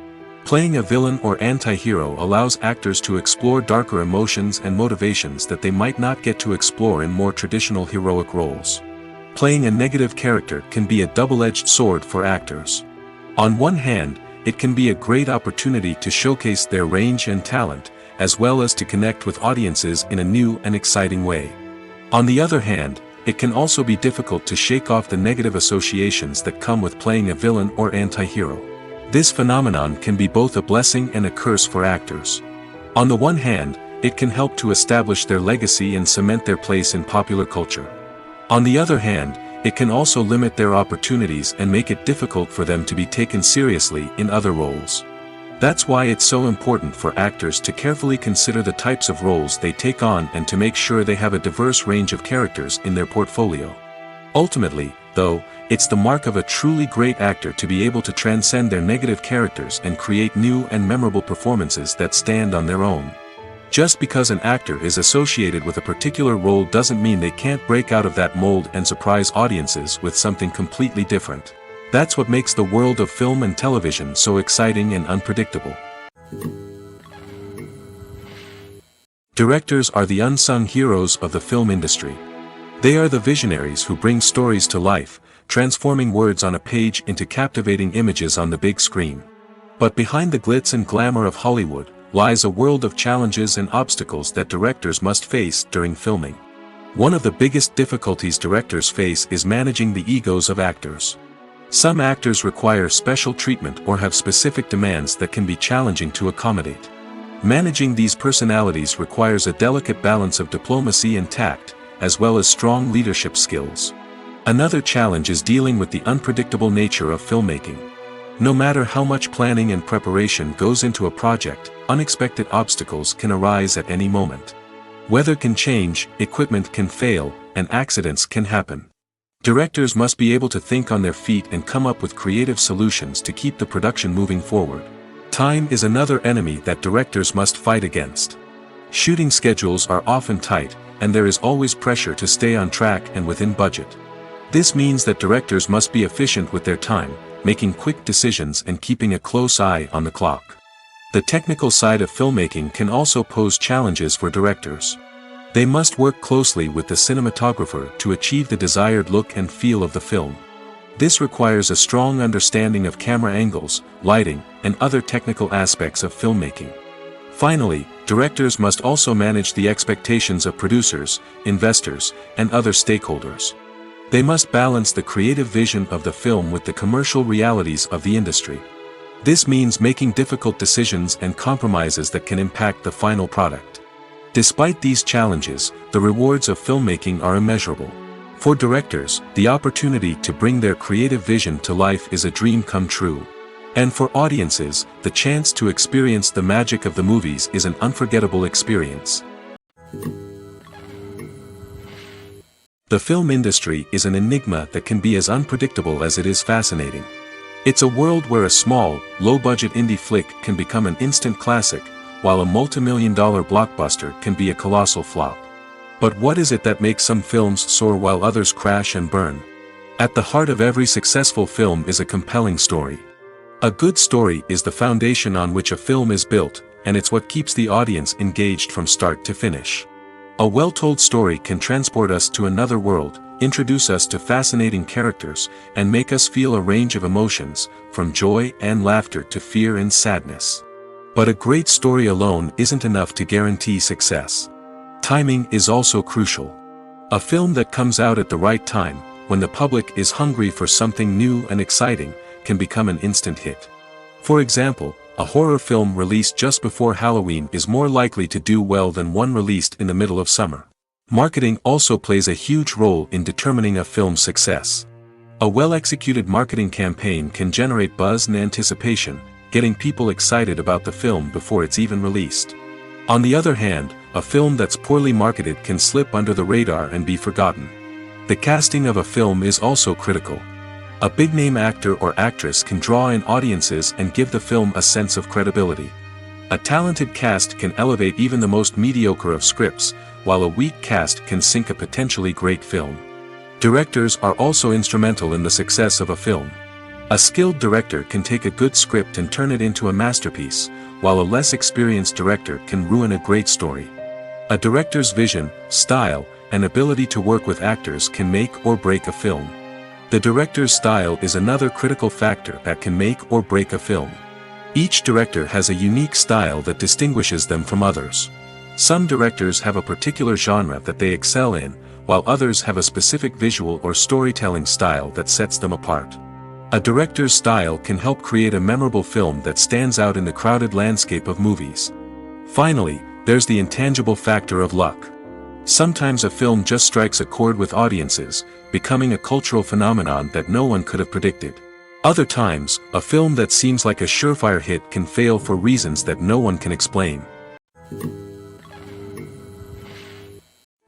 Playing a villain or anti-hero allows actors to explore darker emotions and motivations that they might not get to explore in more traditional heroic roles. Playing a negative character can be a double-edged sword for actors. On one hand, it can be a great opportunity to showcase their range and talent, as well as to connect with audiences in a new and exciting way. On the other hand, it can also be difficult to shake off the negative associations that come with playing a villain or anti-hero. This phenomenon can be both a blessing and a curse for actors. On the one hand, it can help to establish their legacy and cement their place in popular culture. On the other hand, it can also limit their opportunities and make it difficult for them to be taken seriously in other roles. That's why it's so important for actors to carefully consider the types of roles they take on and to make sure they have a diverse range of characters in their portfolio. Ultimately, though, it's the mark of a truly great actor to be able to transcend their negative characters and create new and memorable performances that stand on their own. Just because an actor is associated with a particular role doesn't mean they can't break out of that mold and surprise audiences with something completely different. That's what makes the world of film and television so exciting and unpredictable. Directors are the unsung heroes of the film industry. They are the visionaries who bring stories to life, transforming words on a page into captivating images on the big screen. But behind the glitz and glamour of Hollywood lies a world of challenges and obstacles that directors must face during filming. One of the biggest difficulties directors face is managing the egos of actors. Some actors require special treatment or have specific demands that can be challenging to accommodate. Managing these personalities requires a delicate balance of diplomacy and tact, as well as strong leadership skills. Another challenge is dealing with the unpredictable nature of filmmaking. No matter how much planning and preparation goes into a project, unexpected obstacles can arise at any moment. Weather can change, equipment can fail, and accidents can happen. Directors must be able to think on their feet and come up with creative solutions to keep the production moving forward. Time is another enemy that directors must fight against. Shooting schedules are often tight, and there is always pressure to stay on track and within budget. This means that directors must be efficient with their time, making quick decisions and keeping a close eye on the clock. The technical side of filmmaking can also pose challenges for directors. They must work closely with the cinematographer to achieve the desired look and feel of the film. This requires a strong understanding of camera angles, lighting, and other technical aspects of filmmaking. Finally, directors must also manage the expectations of producers, investors, and other stakeholders. They must balance the creative vision of the film with the commercial realities of the industry. This means making difficult decisions and compromises that can impact the final product. Despite these challenges, the rewards of filmmaking are immeasurable. For directors, the opportunity to bring their creative vision to life is a dream come true. And for audiences, the chance to experience the magic of the movies is an unforgettable experience. The film industry is an enigma that can be as unpredictable as it is fascinating. It's a world where a small, low-budget indie flick can become an instant classic, while a multi-million-dollar blockbuster can be a colossal flop. But what is it that makes some films soar while others crash and burn? At the heart of every successful film is a compelling story. A good story is the foundation on which a film is built, and it's what keeps the audience engaged from start to finish. A well-told story can transport us to another world, introduce us to fascinating characters, and make us feel a range of emotions, from joy and laughter to fear and sadness. But a great story alone isn't enough to guarantee success. Timing is also crucial. A film that comes out at the right time, when the public is hungry for something new and exciting, can become an instant hit. For example, a horror film released just before Halloween is more likely to do well than one released in the middle of summer. Marketing also plays a huge role in determining a film's success. A well-executed marketing campaign can generate buzz and anticipation, getting people excited about the film before it's even released. On the other hand, a film that's poorly marketed can slip under the radar and be forgotten. The casting of a film is also critical. A big-name actor or actress can draw in audiences and give the film a sense of credibility. A talented cast can elevate even the most mediocre of scripts, while a weak cast can sink a potentially great film. Directors are also instrumental in the success of a film. A skilled director can take a good script and turn it into a masterpiece, while a less experienced director can ruin a great story. A director's vision, style, and ability to work with actors can make or break a film. The director's style is another critical factor that can make or break a film. Each director has a unique style that distinguishes them from others. Some directors have a particular genre that they excel in, while others have a specific visual or storytelling style that sets them apart. A director's style can help create a memorable film that stands out in the crowded landscape of movies. Finally, there's the intangible factor of luck. Sometimes a film just strikes a chord with audiences, becoming a cultural phenomenon that no one could have predicted. Other times, a film that seems like a surefire hit can fail for reasons that no one can explain.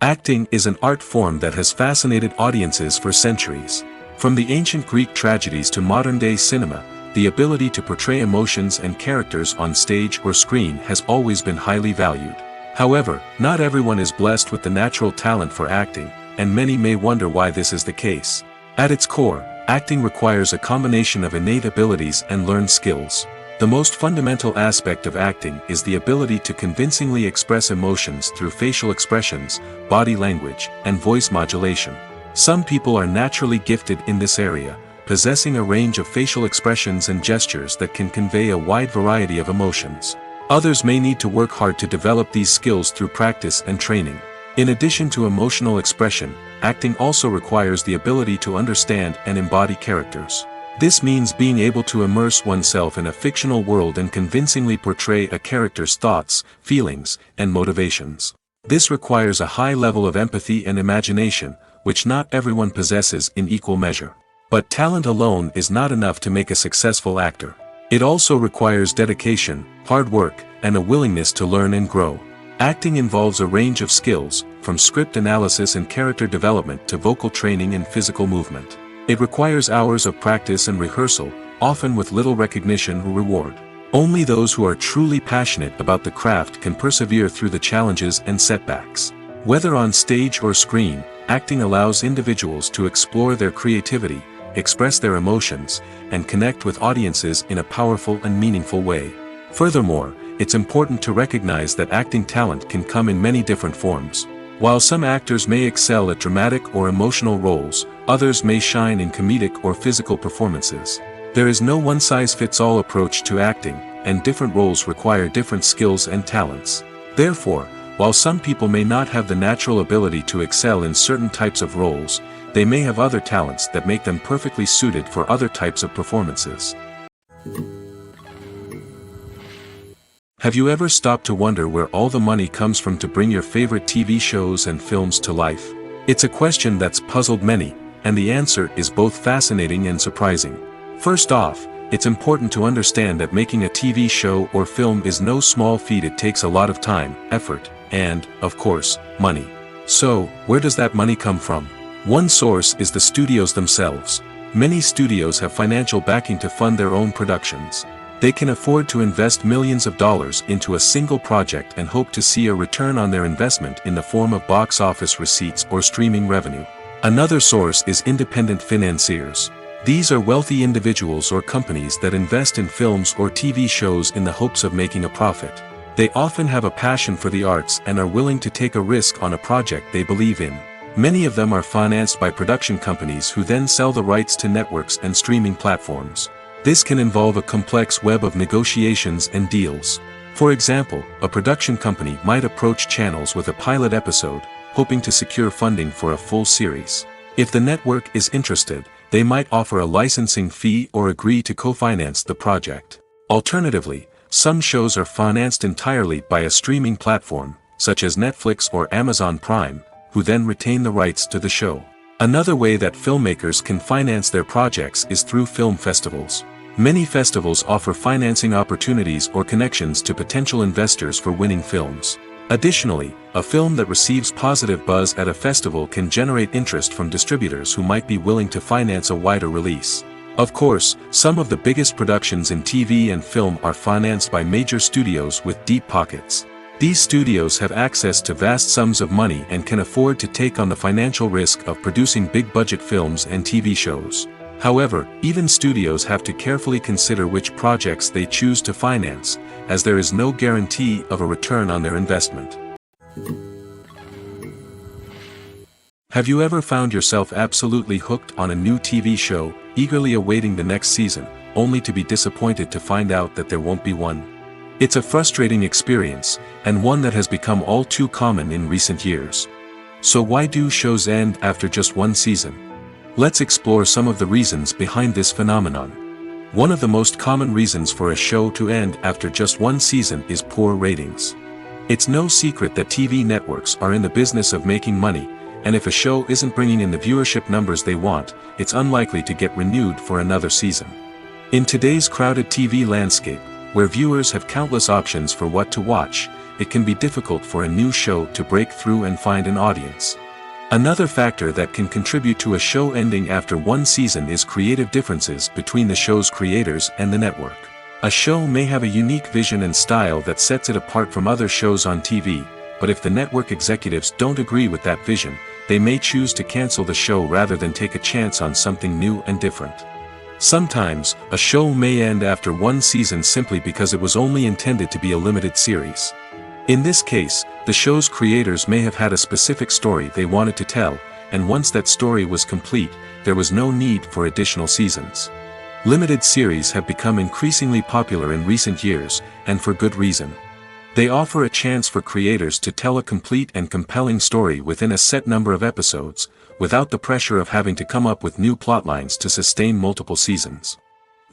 Acting is an art form that has fascinated audiences for centuries. From the ancient Greek tragedies to modern-day cinema, the ability to portray emotions and characters on stage or screen has always been highly valued. However, not everyone is blessed with the natural talent for acting, and many may wonder why this is the case. At its core, acting requires a combination of innate abilities and learned skills. The most fundamental aspect of acting is the ability to convincingly express emotions through facial expressions, body language, and voice modulation. Some people are naturally gifted in this area, possessing a range of facial expressions and gestures that can convey a wide variety of emotions. Others may need to work hard to develop these skills through practice and training. In addition to emotional expression, acting also requires the ability to understand and embody characters. This means being able to immerse oneself in a fictional world and convincingly portray a character's thoughts, feelings, and motivations. This requires a high level of empathy and imagination, which not everyone possesses in equal measure. But talent alone is not enough to make a successful actor. It also requires dedication, hard work, and a willingness to learn and grow. Acting involves a range of skills, from script analysis and character development to vocal training and physical movement. It requires hours of practice and rehearsal, often with little recognition or reward. Only those who are truly passionate about the craft can persevere through the challenges and setbacks. Whether on stage or screen, acting allows individuals to explore their creativity, express their emotions, and connect with audiences in a powerful and meaningful way. Furthermore, it's important to recognize that acting talent can come in many different forms. While some actors may excel at dramatic or emotional roles, others may shine in comedic or physical performances. There is no one-size-fits-all approach to acting, and different roles require different skills and talents. Therefore, while some people may not have the natural ability to excel in certain types of roles, they may have other talents that make them perfectly suited for other types of performances. Have you ever stopped to wonder where all the money comes from to bring your favorite TV shows and films to life? It's a question that's puzzled many, and the answer is both fascinating and surprising. First off, it's important to understand that making a TV show or film is no small feat. It takes a lot of time, effort, and, of course, money. So, where does that money come from? One source is the studios themselves. Many studios have financial backing to fund their own productions. They can afford to invest millions of dollars into a single project and hope to see a return on their investment in the form of box office receipts or streaming revenue. Another source is independent financiers. These are wealthy individuals or companies that invest in films or TV shows in the hopes of making a profit. They often have a passion for the arts and are willing to take a risk on a project they believe in. Many of them are financed by production companies who then sell the rights to networks and streaming platforms. This can involve a complex web of negotiations and deals. For example, a production company might approach channels with a pilot episode, hoping to secure funding for a full series. If the network is interested, they might offer a licensing fee or agree to co-finance the project. Alternatively, some shows are financed entirely by a streaming platform, such as Netflix or Amazon Prime, who then retain the rights to the show. Another way that filmmakers can finance their projects is through film festivals. Many festivals offer financing opportunities or connections to potential investors for winning films. Additionally, a film that receives positive buzz at a festival can generate interest from distributors who might be willing to finance a wider release. Of course, some of the biggest productions in TV and film are financed by major studios with deep pockets. These studios have access to vast sums of money and can afford to take on the financial risk of producing big-budget films and TV shows. However, even studios have to carefully consider which projects they choose to finance, as there is no guarantee of a return on their investment. Have you ever found yourself absolutely hooked on a new TV show, eagerly awaiting the next season, only to be disappointed to find out that there won't be one? It's a frustrating experience, and one that has become all too common in recent years. So why do shows end after just one season? Let's explore some of the reasons behind this phenomenon. One of the most common reasons for a show to end after just one season is poor ratings. It's no secret that TV networks are in the business of making money, and if a show isn't bringing in the viewership numbers they want, it's unlikely to get renewed for another season. In today's crowded TV landscape, where viewers have countless options for what to watch, it can be difficult for a new show to break through and find an audience. Another factor that can contribute to a show ending after one season is creative differences between the show's creators and the network. A show may have a unique vision and style that sets it apart from other shows on TV, but if the network executives don't agree with that vision, they may choose to cancel the show rather than take a chance on something new and different. Sometimes, a show may end after one season simply because it was only intended to be a limited series. In this case, the show's creators may have had a specific story they wanted to tell, and once that story was complete, there was no need for additional seasons. Limited series have become increasingly popular in recent years, and for good reason. They offer a chance for creators to tell a complete and compelling story within a set number of episodes, without the pressure of having to come up with new plotlines to sustain multiple seasons.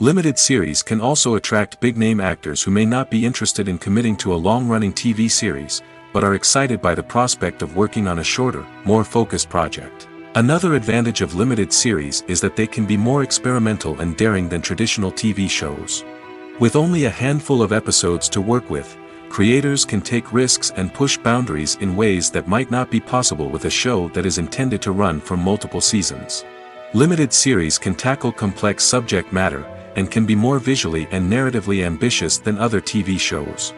Limited series can also attract big-name actors who may not be interested in committing to a long-running TV series, but are excited by the prospect of working on a shorter, more focused project. Another advantage of limited series is that they can be more experimental and daring than traditional TV shows. With only a handful of episodes to work with, creators can take risks and push boundaries in ways that might not be possible with a show that is intended to run for multiple seasons. Limited series can tackle complex subject matter, and can be more visually and narratively ambitious than other TV shows.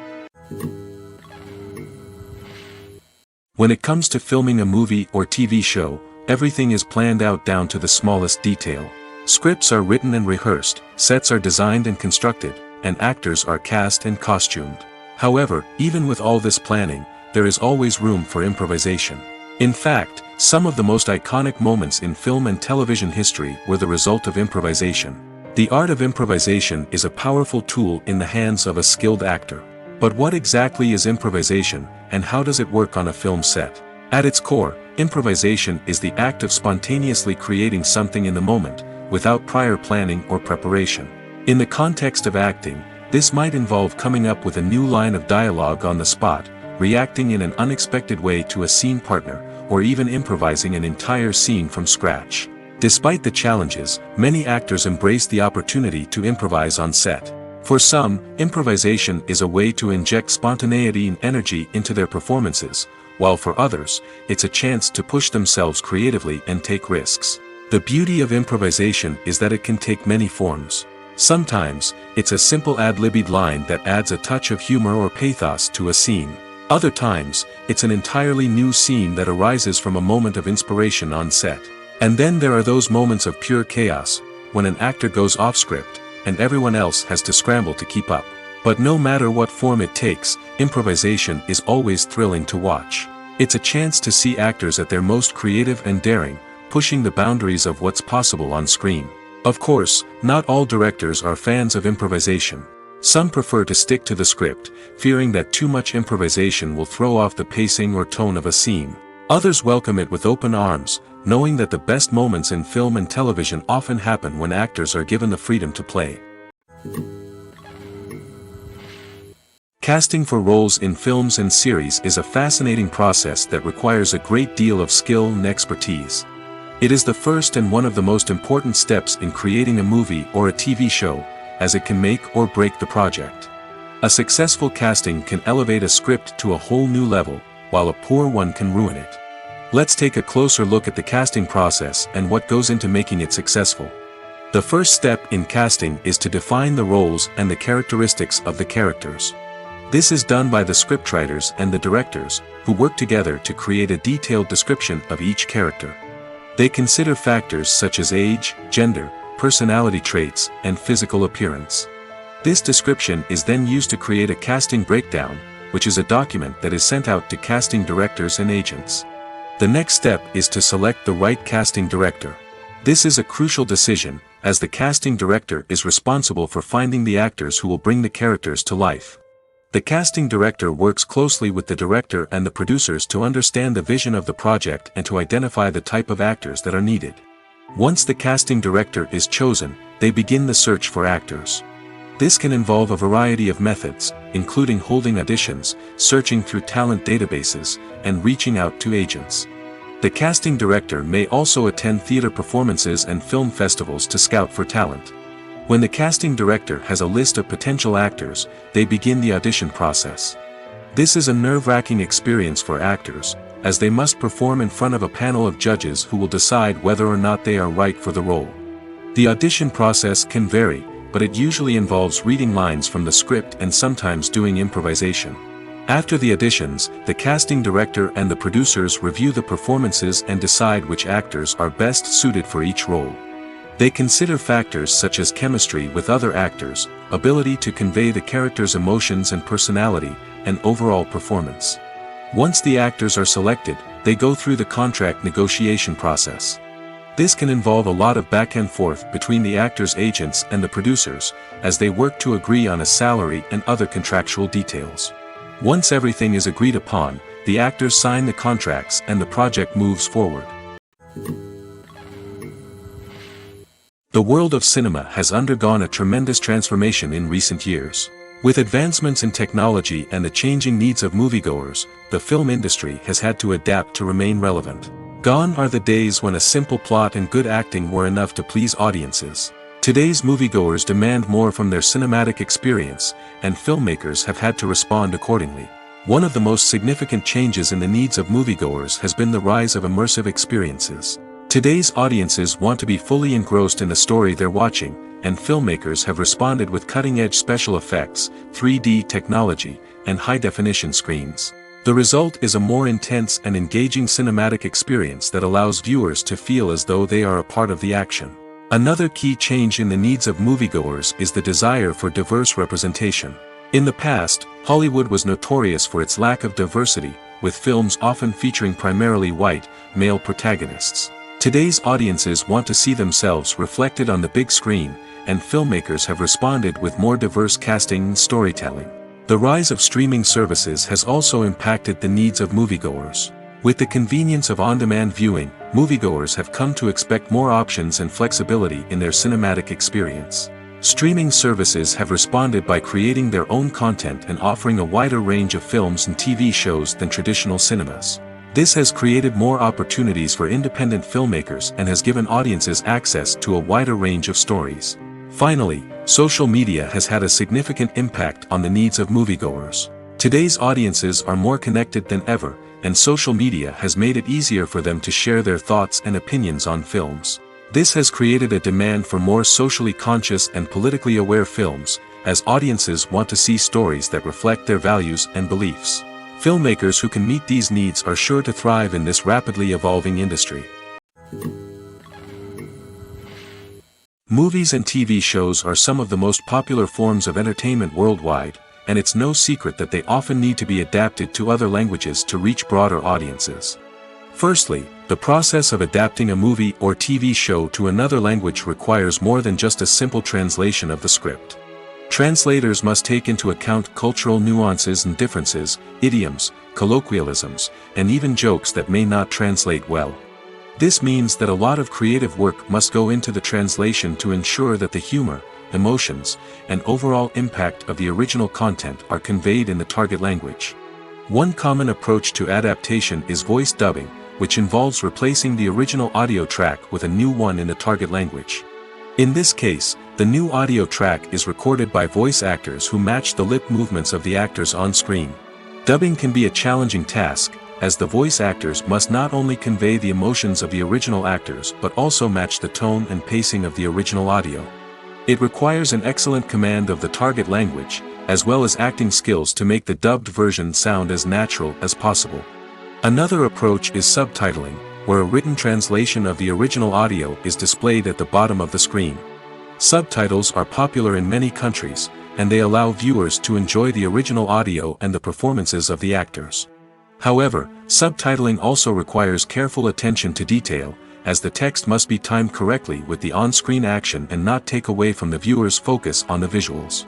When it comes to filming a movie or TV show, everything is planned out down to the smallest detail. Scripts are written and rehearsed, sets are designed and constructed, and actors are cast and costumed. However, even with all this planning, there is always room for improvisation. In fact, some of the most iconic moments in film and television history were the result of improvisation. The art of improvisation is a powerful tool in the hands of a skilled actor. But what exactly is improvisation, and how does it work on a film set? At its core, improvisation is the act of spontaneously creating something in the moment, without prior planning or preparation. In the context of acting, this might involve coming up with a new line of dialogue on the spot, reacting in an unexpected way to a scene partner, or even improvising an entire scene from scratch. Despite the challenges, many actors embrace the opportunity to improvise on set. For some, improvisation is a way to inject spontaneity and energy into their performances, while for others, it's a chance to push themselves creatively and take risks. The beauty of improvisation is that it can take many forms. Sometimes, it's a simple ad-libbed line that adds a touch of humor or pathos to a scene. Other times, it's an entirely new scene that arises from a moment of inspiration on set. And then there are those moments of pure chaos, when an actor goes off script, and everyone else has to scramble to keep up. But no matter what form it takes, improvisation is always thrilling to watch. It's a chance to see actors at their most creative and daring, pushing the boundaries of what's possible on screen. Of course, not all directors are fans of improvisation. Some prefer to stick to the script, fearing that too much improvisation will throw off the pacing or tone of a scene. Others welcome it with open arms, knowing that the best moments in film and television often happen when actors are given the freedom to play. Casting for roles in films and series is a fascinating process that requires a great deal of skill and expertise. It is the first and one of the most important steps in creating a movie or a TV show, as it can make or break the project. A successful casting can elevate a script to a whole new level, while a poor one can ruin it. Let's take a closer look at the casting process and what goes into making it successful. The first step in casting is to define the roles and the characteristics of the characters. This is done by the scriptwriters and the directors, who work together to create a detailed description of each character. They consider factors such as age, gender, personality traits, and physical appearance. This description is then used to create a casting breakdown, which is a document that is sent out to casting directors and agents. The next step is to select the right casting director. This is a crucial decision, as the casting director is responsible for finding the actors who will bring the characters to life. The casting director works closely with the director and the producers to understand the vision of the project and to identify the type of actors that are needed. Once the casting director is chosen, they begin the search for actors. This can involve a variety of methods, including holding auditions, searching through talent databases, and reaching out to agents. The casting director may also attend theater performances and film festivals to scout for talent. When the casting director has a list of potential actors, they begin the audition process. This is a nerve-wracking experience for actors, as they must perform in front of a panel of judges who will decide whether or not they are right for the role. The audition process can vary, but it usually involves reading lines from the script and sometimes doing improvisation. After the auditions, the casting director and the producers review the performances and decide which actors are best suited for each role. They consider factors such as chemistry with other actors, ability to convey the character's emotions and personality, and overall performance. Once the actors are selected, they go through the contract negotiation process. This can involve a lot of back and forth between the actors' agents and the producers, as they work to agree on a salary and other contractual details. Once everything is agreed upon, the actors sign the contracts and the project moves forward. The world of cinema has undergone a tremendous transformation in recent years. With advancements in technology and the changing needs of moviegoers, the film industry has had to adapt to remain relevant. Gone are the days when a simple plot and good acting were enough to please audiences. Today's moviegoers demand more from their cinematic experience, and filmmakers have had to respond accordingly. One of the most significant changes in the needs of moviegoers has been the rise of immersive experiences. Today's audiences want to be fully engrossed in the story they're watching, and filmmakers have responded with cutting-edge special effects, 3D technology, and high-definition screens. The result is a more intense and engaging cinematic experience that allows viewers to feel as though they are a part of the action. Another key change in the needs of moviegoers is the desire for diverse representation. In the past, Hollywood was notorious for its lack of diversity, with films often featuring primarily white, male protagonists. Today's audiences want to see themselves reflected on the big screen, and filmmakers have responded with more diverse casting and storytelling. The rise of streaming services has also impacted the needs of moviegoers. With the convenience of on-demand viewing, moviegoers have come to expect more options and flexibility in their cinematic experience. Streaming services have responded by creating their own content and offering a wider range of films and TV shows than traditional cinemas. This has created more opportunities for independent filmmakers and has given audiences access to a wider range of stories. Finally, social media has had a significant impact on the needs of moviegoers. Today's audiences are more connected than ever, and social media has made it easier for them to share their thoughts and opinions on films. This has created a demand for more socially conscious and politically aware films, as audiences want to see stories that reflect their values and beliefs. Filmmakers who can meet these needs are sure to thrive in this rapidly evolving industry. Movies and TV shows are some of the most popular forms of entertainment worldwide, and it's no secret that they often need to be adapted to other languages to reach broader audiences. Firstly, the process of adapting a movie or TV show to another language requires more than just a simple translation of the script. Translators must take into account cultural nuances and differences, idioms, colloquialisms, and even jokes that may not translate well. This means that a lot of creative work must go into the translation to ensure that the humor, emotions, and overall impact of the original content are conveyed in the target language. One common approach to adaptation is voice dubbing, which involves replacing the original audio track with a new one in the target language. In this case, the new audio track is recorded by voice actors who match the lip movements of the actors on screen. Dubbing can be a challenging task, as the voice actors must not only convey the emotions of the original actors but also match the tone and pacing of the original audio. It requires an excellent command of the target language, as well as acting skills to make the dubbed version sound as natural as possible. Another approach is subtitling, where a written translation of the original audio is displayed at the bottom of the screen. Subtitles are popular in many countries, and they allow viewers to enjoy the original audio and the performances of the actors. However, subtitling also requires careful attention to detail, as the text must be timed correctly with the on-screen action and not take away from the viewer's focus on the visuals.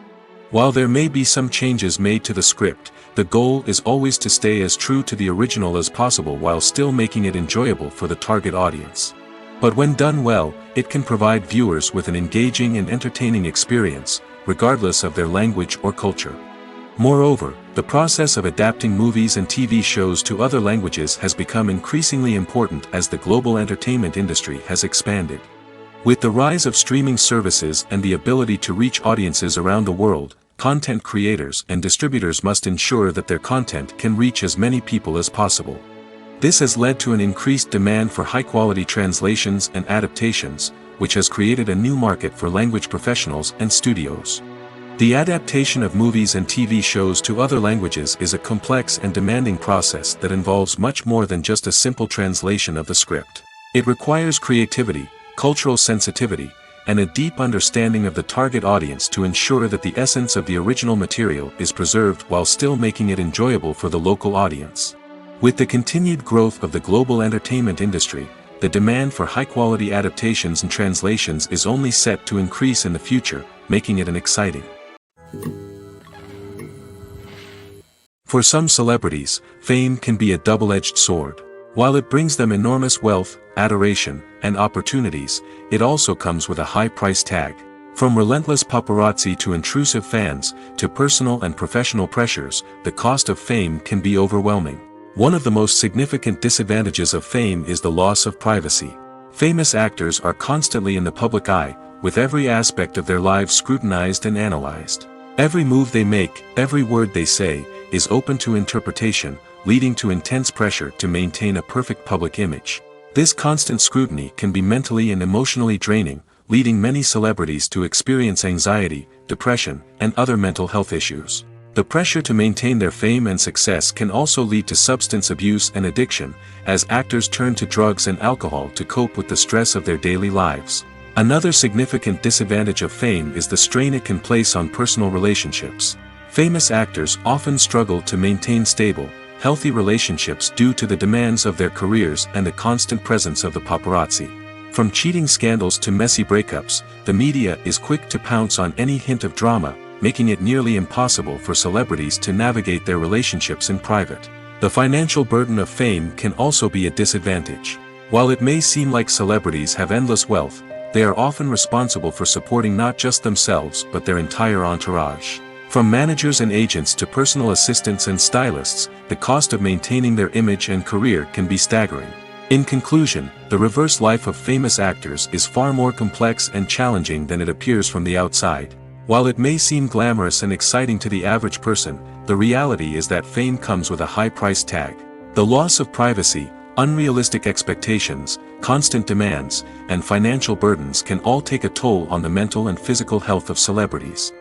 While there may be some changes made to the script, the goal is always to stay as true to the original as possible while still making it enjoyable for the target audience. But when done well, it can provide viewers with an engaging and entertaining experience, regardless of their language or culture. Moreover, the process of adapting movies and TV shows to other languages has become increasingly important as the global entertainment industry has expanded. With the rise of streaming services and the ability to reach audiences around the world, content creators and distributors must ensure that their content can reach as many people as possible. This has led to an increased demand for high-quality translations and adaptations, which has created a new market for language professionals and studios. The adaptation of movies and TV shows to other languages is a complex and demanding process that involves much more than just a simple translation of the script. It requires creativity, cultural sensitivity, and a deep understanding of the target audience to ensure that the essence of the original material is preserved while still making it enjoyable for the local audience. With the continued growth of the global entertainment industry, the demand for high-quality adaptations and translations is only set to increase in the future, making it an exciting. For some celebrities, fame can be a double-edged sword. While it brings them enormous wealth, adoration, and opportunities, it also comes with a high price tag. From relentless paparazzi to intrusive fans, to personal and professional pressures, the cost of fame can be overwhelming. One of the most significant disadvantages of fame is the loss of privacy. Famous actors are constantly in the public eye, with every aspect of their lives scrutinized and analyzed. Every move they make, every word they say, is open to interpretation, leading to intense pressure to maintain a perfect public image. This constant scrutiny can be mentally and emotionally draining, leading many celebrities to experience anxiety, depression, and other mental health issues. The pressure to maintain their fame and success can also lead to substance abuse and addiction, as actors turn to drugs and alcohol to cope with the stress of their daily lives. Another significant disadvantage of fame is the strain it can place on personal relationships. Famous actors often struggle to maintain stable, healthy relationships due to the demands of their careers and the constant presence of the paparazzi. From cheating scandals to messy breakups, the media is quick to pounce on any hint of drama, making it nearly impossible for celebrities to navigate their relationships in private. The financial burden of fame can also be a disadvantage. While it may seem like celebrities have endless wealth, they are often responsible for supporting not just themselves but their entire entourage. From managers and agents to personal assistants and stylists, the cost of maintaining their image and career can be staggering. In conclusion, the reverse life of famous actors is far more complex and challenging than it appears from the outside. While it may seem glamorous and exciting to the average person, the reality is that fame comes with a high price tag. The loss of privacy, unrealistic expectations, constant demands, and financial burdens can all take a toll on the mental and physical health of celebrities.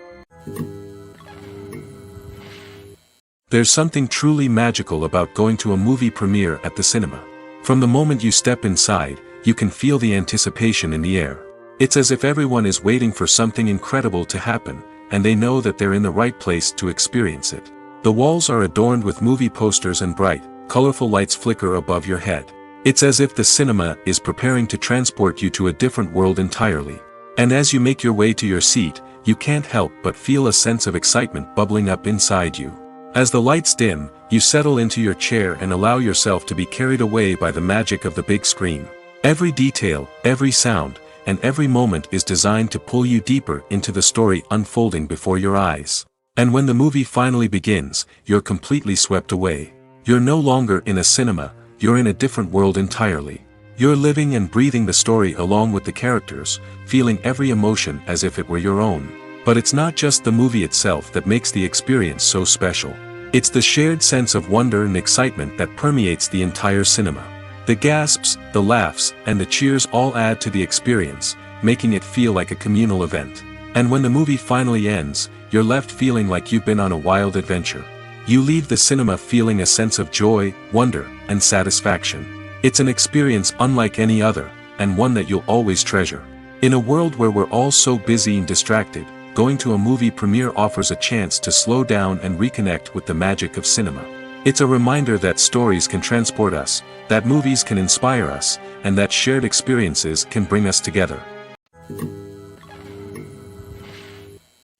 There's something truly magical about going to a movie premiere at the cinema. From the moment you step inside, you can feel the anticipation in the air. It's as if everyone is waiting for something incredible to happen, and they know that they're in the right place to experience it. The walls are adorned with movie posters and bright, colorful lights flicker above your head. It's as if the cinema is preparing to transport you to a different world entirely. And as you make your way to your seat, you can't help but feel a sense of excitement bubbling up inside you. As the lights dim, you settle into your chair and allow yourself to be carried away by the magic of the big screen. Every detail, every sound, and every moment is designed to pull you deeper into the story unfolding before your eyes. And when the movie finally begins, you're completely swept away. You're no longer in a cinema, you're in a different world entirely. You're living and breathing the story along with the characters, feeling every emotion as if it were your own. But it's not just the movie itself that makes the experience so special. It's the shared sense of wonder and excitement that permeates the entire cinema. The gasps, the laughs, and the cheers all add to the experience, making it feel like a communal event. And when the movie finally ends, you're left feeling like you've been on a wild adventure. You leave the cinema feeling a sense of joy, wonder, and satisfaction. It's an experience unlike any other, and one that you'll always treasure. In a world where we're all so busy and distracted, going to a movie premiere offers a chance to slow down and reconnect with the magic of cinema. It's a reminder that stories can transport us, that movies can inspire us, and that shared experiences can bring us together.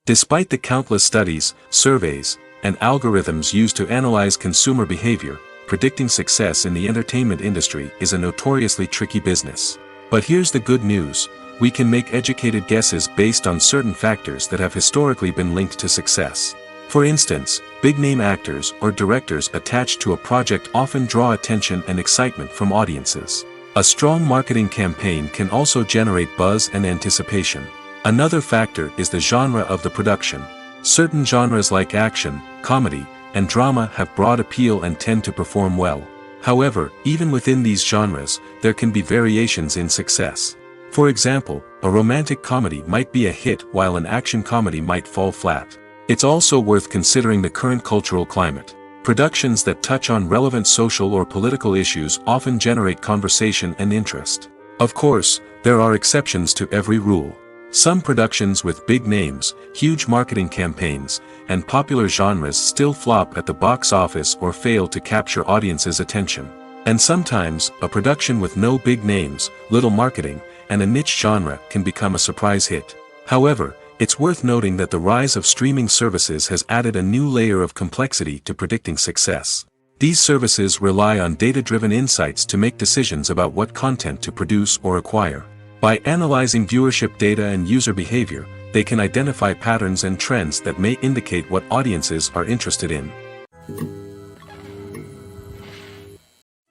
Despite the countless studies, surveys, and algorithms used to analyze consumer behavior, predicting success in the entertainment industry is a notoriously tricky business. But here's the good news. We can make educated guesses based on certain factors that have historically been linked to success. For instance, big-name actors or directors attached to a project often draw attention and excitement from audiences. A strong marketing campaign can also generate buzz and anticipation. Another factor is the genre of the production. Certain genres like action, comedy, and drama have broad appeal and tend to perform well. However, even within these genres, there can be variations in success. For example, a romantic comedy might be a hit while an action comedy might fall flat. It's also worth considering the current cultural climate. Productions that touch on relevant social or political issues often generate conversation and interest. Of course, there are exceptions to every rule. Some productions with big names, huge marketing campaigns, and popular genres still flop at the box office or fail to capture audiences' attention. And sometimes, a production with no big names, little marketing, and a niche genre can become a surprise hit. However, it's worth noting that the rise of streaming services has added a new layer of complexity to predicting success. These services rely on data-driven insights to make decisions about what content to produce or acquire. By analyzing viewership data and user behavior, they can identify patterns and trends that may indicate what audiences are interested in.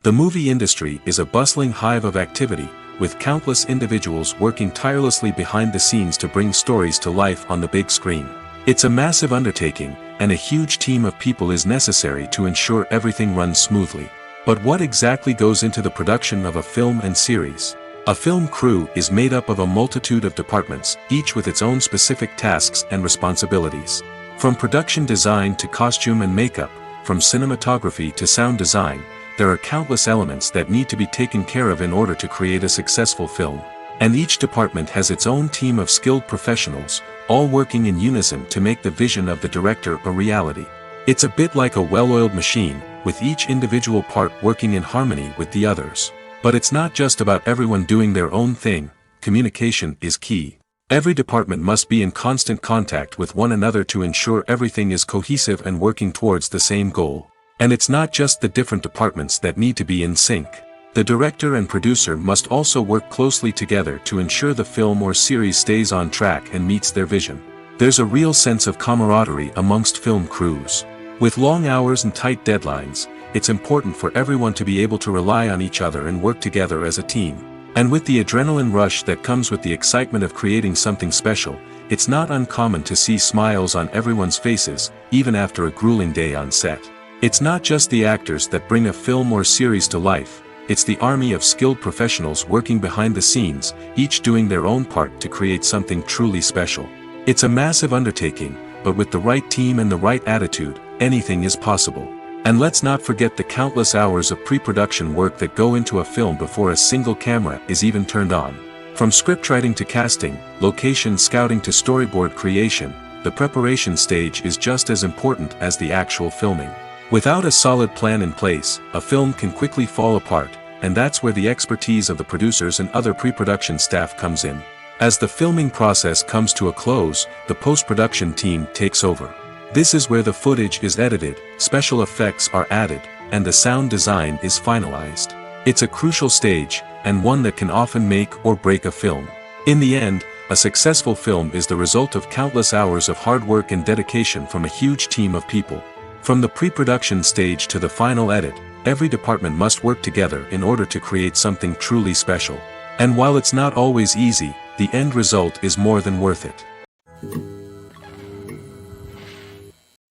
The movie industry is a bustling hive of activity, with countless individuals working tirelessly behind the scenes to bring stories to life on the big screen. It's a massive undertaking, and a huge team of people is necessary to ensure everything runs smoothly. But what exactly goes into the production of a film and series? A film crew is made up of a multitude of departments, each with its own specific tasks and responsibilities. From production design to costume and makeup, from cinematography to sound design, there are countless elements that need to be taken care of in order to create a successful film. And each department has its own team of skilled professionals, all working in unison to make the vision of the director a reality. It's a bit like a well-oiled machine, with each individual part working in harmony with the others. But it's not just about everyone doing their own thing, communication is key. Every department must be in constant contact with one another to ensure everything is cohesive and working towards the same goal. And it's not just the different departments that need to be in sync. The director and producer must also work closely together to ensure the film or series stays on track and meets their vision. There's a real sense of camaraderie amongst film crews. With long hours and tight deadlines, it's important for everyone to be able to rely on each other and work together as a team. And with the adrenaline rush that comes with the excitement of creating something special, it's not uncommon to see smiles on everyone's faces, even after a grueling day on set. It's not just the actors that bring a film or series to life, it's the army of skilled professionals working behind the scenes, each doing their own part to create something truly special. It's a massive undertaking, but with the right team and the right attitude, anything is possible. And let's not forget the countless hours of pre-production work that go into a film before a single camera is even turned on. From scriptwriting to casting, location scouting to storyboard creation, the preparation stage is just as important as the actual filming. Without a solid plan in place, a film can quickly fall apart, and that's where the expertise of the producers and other pre-production staff comes in. As the filming process comes to a close, the post-production team takes over. This is where the footage is edited, special effects are added, and the sound design is finalized. It's a crucial stage, and one that can often make or break a film. In the end, a successful film is the result of countless hours of hard work and dedication from a huge team of people. From the pre-production stage to the final edit, every department must work together in order to create something truly special. And while it's not always easy, the end result is more than worth it.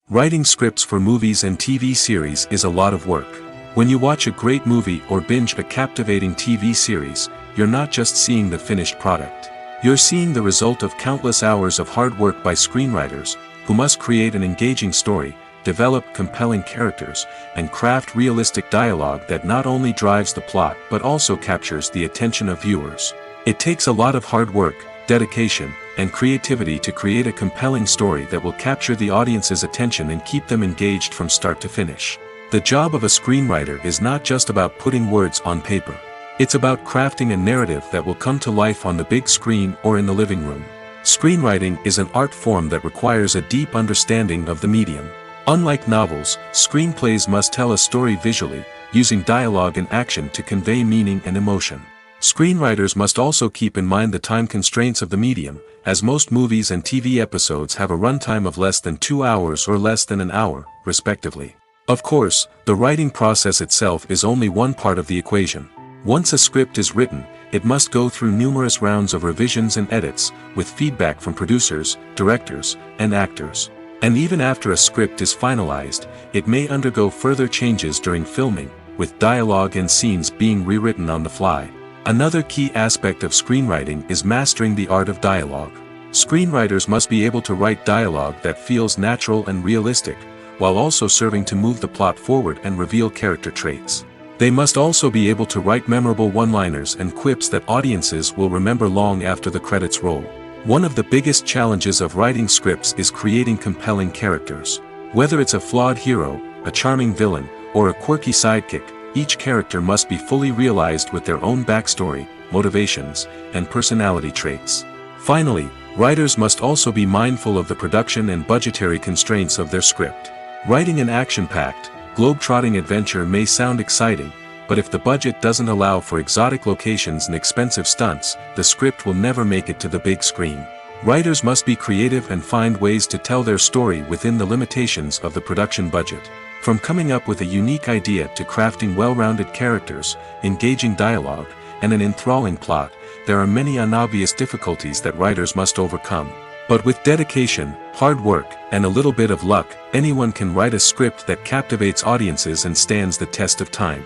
Writing scripts for movies and TV series is a lot of work. When you watch a great movie or binge a captivating TV series, you're not just seeing the finished product. You're seeing the result of countless hours of hard work by screenwriters, who must create an engaging story, develop compelling characters, and craft realistic dialogue that not only drives the plot but also captures the attention of viewers. It takes a lot of hard work, dedication, and creativity to create a compelling story that will capture the audience's attention and keep them engaged from start to finish. The job of a screenwriter is not just about putting words on paper. It's about crafting a narrative that will come to life on the big screen or in the living room. Screenwriting is an art form that requires a deep understanding of the medium. Unlike novels, screenplays must tell a story visually, using dialogue and action to convey meaning and emotion. Screenwriters must also keep in mind the time constraints of the medium, as most movies and TV episodes have a runtime of less than 2 hours or less than an hour, respectively. Of course, the writing process itself is only one part of the equation. Once a script is written, it must go through numerous rounds of revisions and edits, with feedback from producers, directors, and actors. And even after a script is finalized, it may undergo further changes during filming, with dialogue and scenes being rewritten on the fly. Another key aspect of screenwriting is mastering the art of dialogue. Screenwriters must be able to write dialogue that feels natural and realistic, while also serving to move the plot forward and reveal character traits. They must also be able to write memorable one-liners and quips that audiences will remember long after the credits roll. One of the biggest challenges of writing scripts is creating compelling characters. Whether it's a flawed hero, a charming villain, or a quirky sidekick, each character must be fully realized with their own backstory, motivations, and personality traits. Finally, writers must also be mindful of the production and budgetary constraints of their script. Writing an action-packed, globe-trotting adventure may sound exciting, but if the budget doesn't allow for exotic locations and expensive stunts, the script will never make it to the big screen. Writers must be creative and find ways to tell their story within the limitations of the production budget. From coming up with a unique idea to crafting well-rounded characters, engaging dialogue, and an enthralling plot, there are many unobvious difficulties that writers must overcome. But with dedication, hard work, and a little bit of luck, anyone can write a script that captivates audiences and stands the test of time.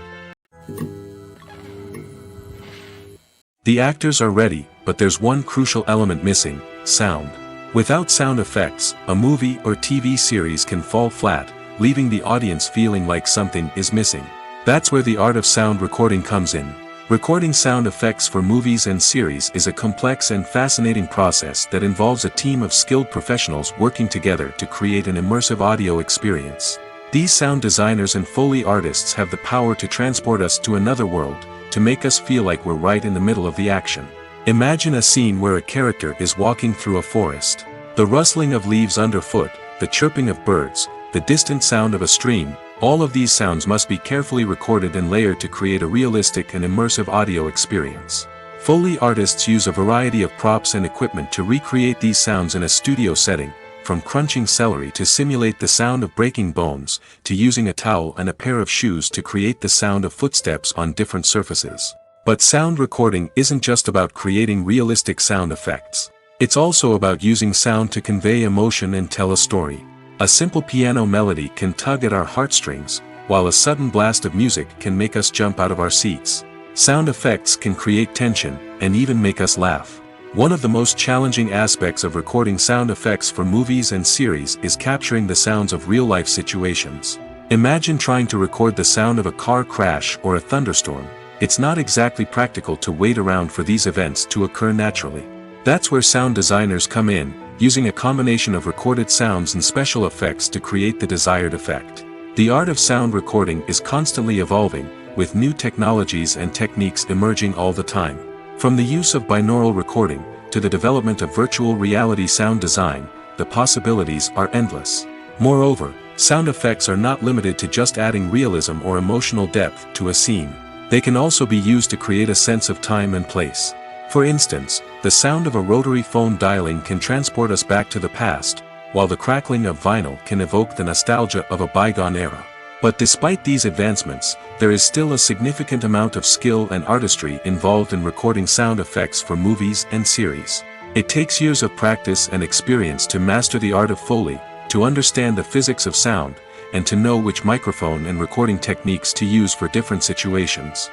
The actors are ready, but there's one crucial element missing: sound. Without sound effects, a movie or TV series can fall flat, leaving the audience feeling like something is missing. That's where the art of sound recording comes in. Recording sound effects for movies and series is a complex and fascinating process that involves a team of skilled professionals working together to create an immersive audio experience. These sound designers and Foley artists have the power to transport us to another world, to make us feel like we're right in the middle of the action. Imagine a scene where a character is walking through a forest. The rustling of leaves underfoot, the chirping of birds, the distant sound of a stream, all of these sounds must be carefully recorded and layered to create a realistic and immersive audio experience. Foley artists use a variety of props and equipment to recreate these sounds in a studio setting, from crunching celery to simulate the sound of breaking bones, to using a towel and a pair of shoes to create the sound of footsteps on different surfaces. But sound recording isn't just about creating realistic sound effects. It's also about using sound to convey emotion and tell a story. A simple piano melody can tug at our heartstrings, while a sudden blast of music can make us jump out of our seats. Sound effects can create tension, and even make us laugh. One of the most challenging aspects of recording sound effects for movies and series is capturing the sounds of real-life situations. Imagine trying to record the sound of a car crash or a thunderstorm. It's not exactly practical to wait around for these events to occur naturally. That's where sound designers come in, using a combination of recorded sounds and special effects to create the desired effect. The art of sound recording is constantly evolving, with new technologies and techniques emerging all the time. From the use of binaural recording, to the development of virtual reality sound design, the possibilities are endless. Moreover, sound effects are not limited to just adding realism or emotional depth to a scene. They can also be used to create a sense of time and place. For instance, the sound of a rotary phone dialing can transport us back to the past, while the crackling of vinyl can evoke the nostalgia of a bygone era. But despite these advancements, there is still a significant amount of skill and artistry involved in recording sound effects for movies and series. It takes years of practice and experience to master the art of Foley, to understand the physics of sound, and to know which microphone and recording techniques to use for different situations.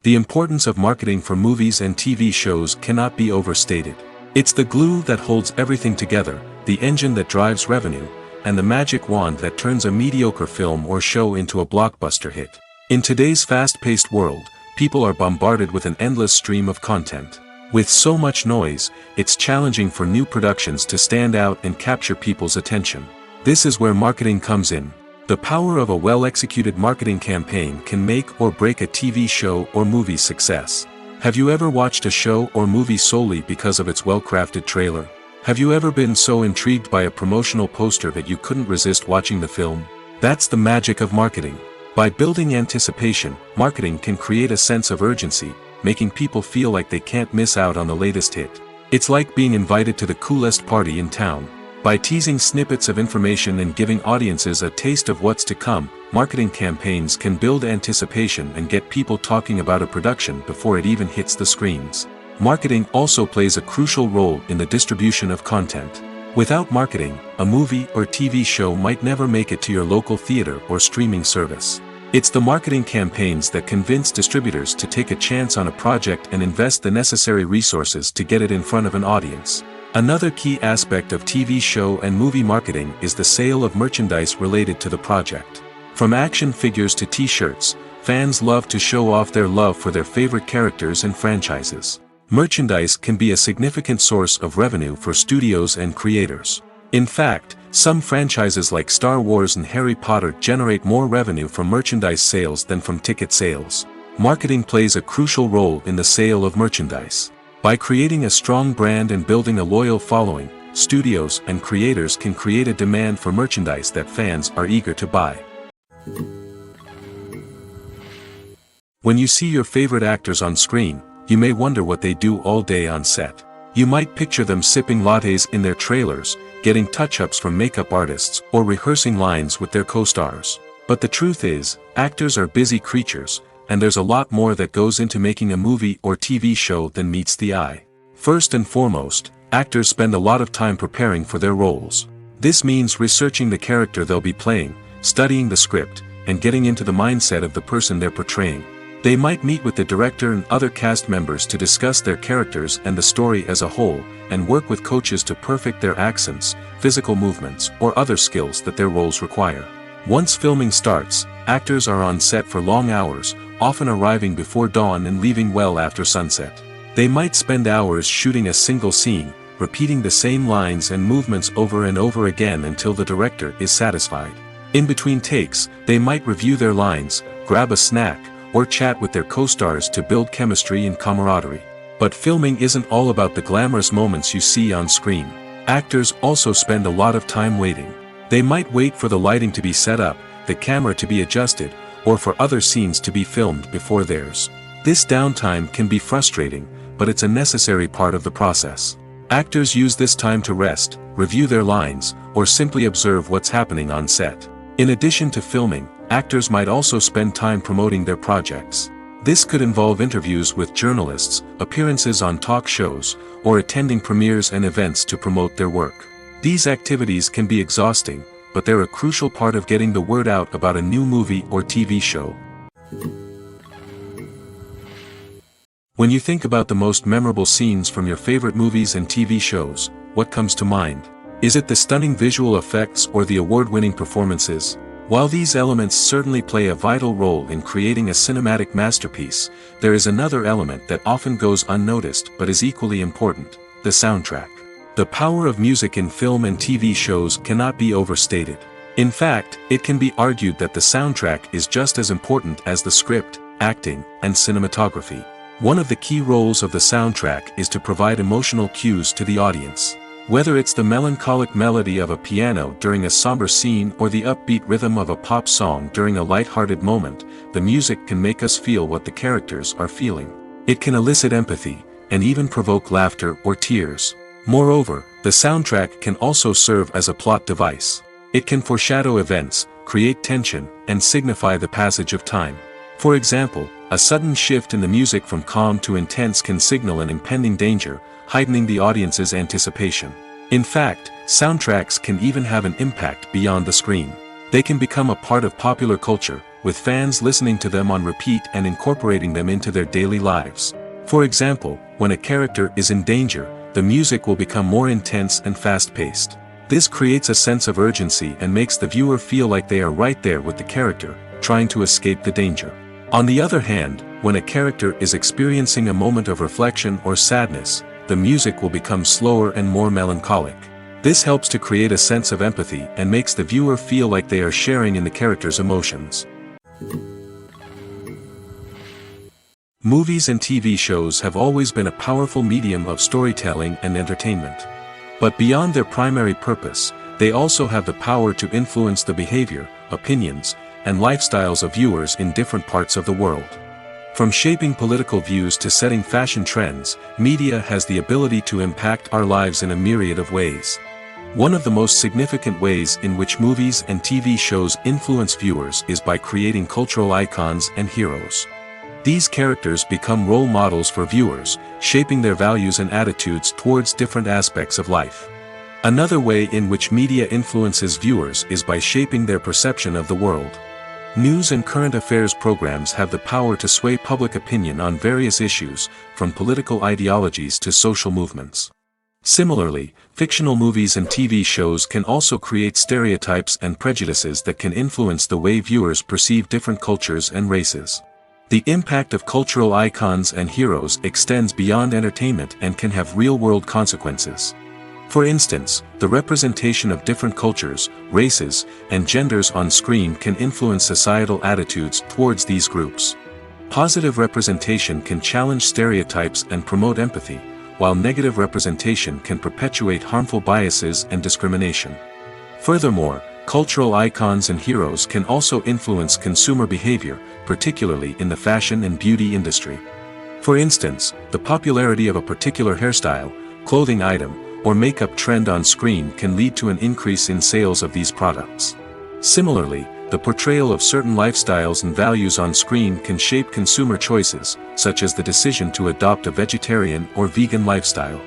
The importance of marketing for movies and TV shows cannot be overstated. It's the glue that holds everything together, the engine that drives revenue, and the magic wand that turns a mediocre film or show into a blockbuster hit. In today's fast-paced world, people are bombarded with an endless stream of content. With so much noise, it's challenging for new productions to stand out and capture people's attention. This is where marketing comes in. The power of a well-executed marketing campaign can make or break a TV show or movie's success. Have you ever watched a show or movie solely because of its well-crafted trailer? Have you ever been so intrigued by a promotional poster that you couldn't resist watching the film? That's the magic of marketing. By building anticipation, marketing can create a sense of urgency, making people feel like they can't miss out on the latest hit. It's like being invited to the coolest party in town. By teasing snippets of information and giving audiences a taste of what's to come, marketing campaigns can build anticipation and get people talking about a production before it even hits the screens. Marketing also plays a crucial role in the distribution of content. Without marketing, a movie or TV show might never make it to your local theater or streaming service. It's the marketing campaigns that convince distributors to take a chance on a project and invest the necessary resources to get it in front of an audience. Another key aspect of TV show and movie marketing is the sale of merchandise related to the project. From action figures to t-shirts, fans love to show off their love for their favorite characters and franchises. Merchandise can be a significant source of revenue for studios and creators. In fact, some franchises like Star Wars and Harry Potter generate more revenue from merchandise sales than from ticket sales. Marketing plays a crucial role in the sale of merchandise. By creating a strong brand and building a loyal following, studios and creators can create a demand for merchandise that fans are eager to buy. When you see your favorite actors on screen, you may wonder what they do all day on set. You might picture them sipping lattes in their trailers, getting touch-ups from makeup artists, or rehearsing lines with their co-stars. But the truth is, actors are busy creatures, and there's a lot more that goes into making a movie or TV show than meets the eye. First and foremost, actors spend a lot of time preparing for their roles. This means researching the character they'll be playing, studying the script, and getting into the mindset of the person they're portraying. They might meet with the director and other cast members to discuss their characters and the story as a whole, and work with coaches to perfect their accents, physical movements, or other skills that their roles require. Once filming starts, actors are on set for long hours, often arriving before dawn and leaving well after sunset. They might spend hours shooting a single scene, repeating the same lines and movements over and over again until the director is satisfied. In between takes, they might review their lines, grab a snack, or chat with their co-stars to build chemistry and camaraderie. But filming isn't all about the glamorous moments you see on screen. Actors also spend a lot of time waiting. They might wait for the lighting to be set up, the camera to be adjusted, or for other scenes to be filmed before theirs. This downtime can be frustrating, but it's a necessary part of the process. Actors use this time to rest, review their lines, or simply observe what's happening on set. In addition to filming, actors might also spend time promoting their projects. This could involve interviews with journalists, appearances on talk shows, or attending premieres and events to promote their work. These activities can be exhausting, but they're a crucial part of getting the word out about a new movie or TV show. When you think about the most memorable scenes from your favorite movies and TV shows, what comes to mind? Is it the stunning visual effects or the award-winning performances? While these elements certainly play a vital role in creating a cinematic masterpiece, there is another element that often goes unnoticed but is equally important: the soundtrack. The power of music in film and TV shows cannot be overstated. In fact, it can be argued that the soundtrack is just as important as the script, acting, and cinematography. One of the key roles of the soundtrack is to provide emotional cues to the audience. Whether it's the melancholic melody of a piano during a somber scene or the upbeat rhythm of a pop song during a light-hearted moment, the music can make us feel what the characters are feeling. It can elicit empathy, and even provoke laughter or tears. Moreover, the soundtrack can also serve as a plot device. It can foreshadow events, create tension, and signify the passage of time. For example, a sudden shift in the music from calm to intense can signal an impending danger, heightening the audience's anticipation. In fact, soundtracks can even have an impact beyond the screen. They can become a part of popular culture, with fans listening to them on repeat and incorporating them into their daily lives. For example, when a character is in danger, the music will become more intense and fast-paced. This creates a sense of urgency and makes the viewer feel like they are right there with the character, trying to escape the danger. On the other hand, when a character is experiencing a moment of reflection or sadness, the music will become slower and more melancholic. This helps to create a sense of empathy and makes the viewer feel like they are sharing in the character's emotions. Movies and TV shows have always been a powerful medium of storytelling and entertainment. But beyond their primary purpose, they also have the power to influence the behavior, opinions, and lifestyles of viewers in different parts of the world. From shaping political views to setting fashion trends, media has the ability to impact our lives in a myriad of ways. One of the most significant ways in which movies and TV shows influence viewers is by creating cultural icons and heroes. These characters become role models for viewers, shaping their values and attitudes towards different aspects of life. Another way in which media influences viewers is by shaping their perception of the world. News and current affairs programs have the power to sway public opinion on various issues, from political ideologies to social movements. Similarly, fictional movies and TV shows can also create stereotypes and prejudices that can influence the way viewers perceive different cultures and races. The impact of cultural icons and heroes extends beyond entertainment and can have real-world consequences. For instance, the representation of different cultures, races, and genders on screen can influence societal attitudes towards these groups. Positive representation can challenge stereotypes and promote empathy, while negative representation can perpetuate harmful biases and discrimination. Furthermore, cultural icons and heroes can also influence consumer behavior, particularly in the fashion and beauty industry. For instance, the popularity of a particular hairstyle, clothing item, or makeup trend on screen can lead to an increase in sales of these products. Similarly, the portrayal of certain lifestyles and values on screen can shape consumer choices, such as the decision to adopt a vegetarian or vegan lifestyle.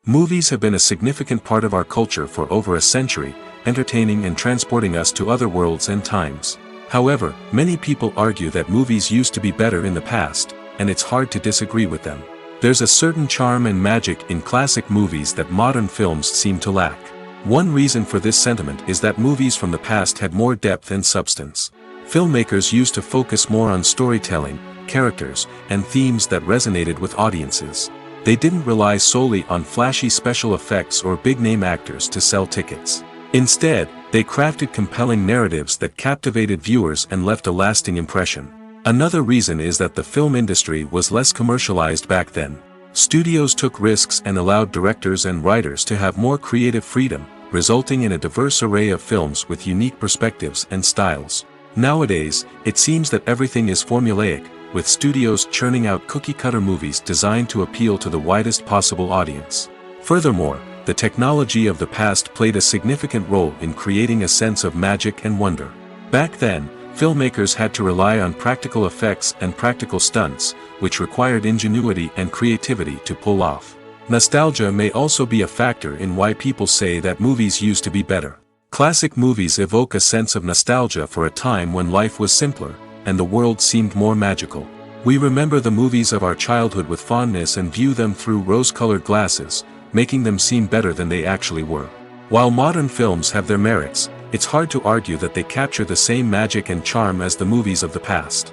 Movies have been a significant part of our culture for over a century, entertaining and transporting us to other worlds and times. However, many people argue that movies used to be better in the past, and it's hard to disagree with them. There's a certain charm and magic in classic movies that modern films seem to lack. One reason for this sentiment is that movies from the past had more depth and substance. Filmmakers used to focus more on storytelling, characters, and themes that resonated with audiences. They didn't rely solely on flashy special effects or big-name actors to sell tickets. Instead, they crafted compelling narratives that captivated viewers and left a lasting impression. Another reason is that the film industry was less commercialized back then. Studios took risks and allowed directors and writers to have more creative freedom, resulting in a diverse array of films with unique perspectives and styles. Nowadays, it seems that everything is formulaic, with studios churning out cookie-cutter movies designed to appeal to the widest possible audience. Furthermore, the technology of the past played a significant role in creating a sense of magic and wonder. Back then, filmmakers had to rely on practical effects and practical stunts, which required ingenuity and creativity to pull off. Nostalgia may also be a factor in why people say that movies used to be better. Classic movies evoke a sense of nostalgia for a time when life was simpler, and the world seemed more magical. We remember the movies of our childhood with fondness and view them through rose-colored glasses, making them seem better than they actually were. While modern films have their merits, it's hard to argue that they capture the same magic and charm as the movies of the past.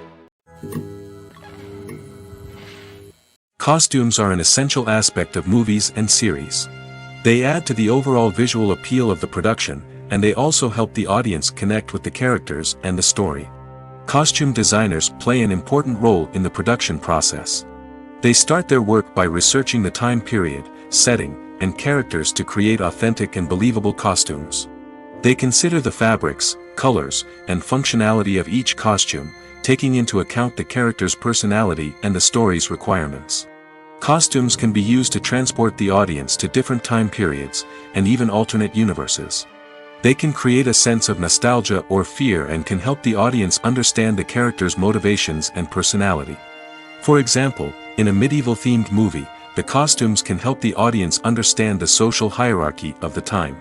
Costumes are an essential aspect of movies and series. They add to the overall visual appeal of the production, and they also help the audience connect with the characters and the story. Costume designers play an important role in the production process. They start their work by researching the time period, setting, and characters to create authentic and believable costumes. They consider the fabrics, colors, and functionality of each costume, taking into account the character's personality and the story's requirements. Costumes can be used to transport the audience to different time periods, and even alternate universes. They can create a sense of nostalgia or fear and can help the audience understand the character's motivations and personality. For example, in a medieval-themed movie, the costumes can help the audience understand the social hierarchy of the time.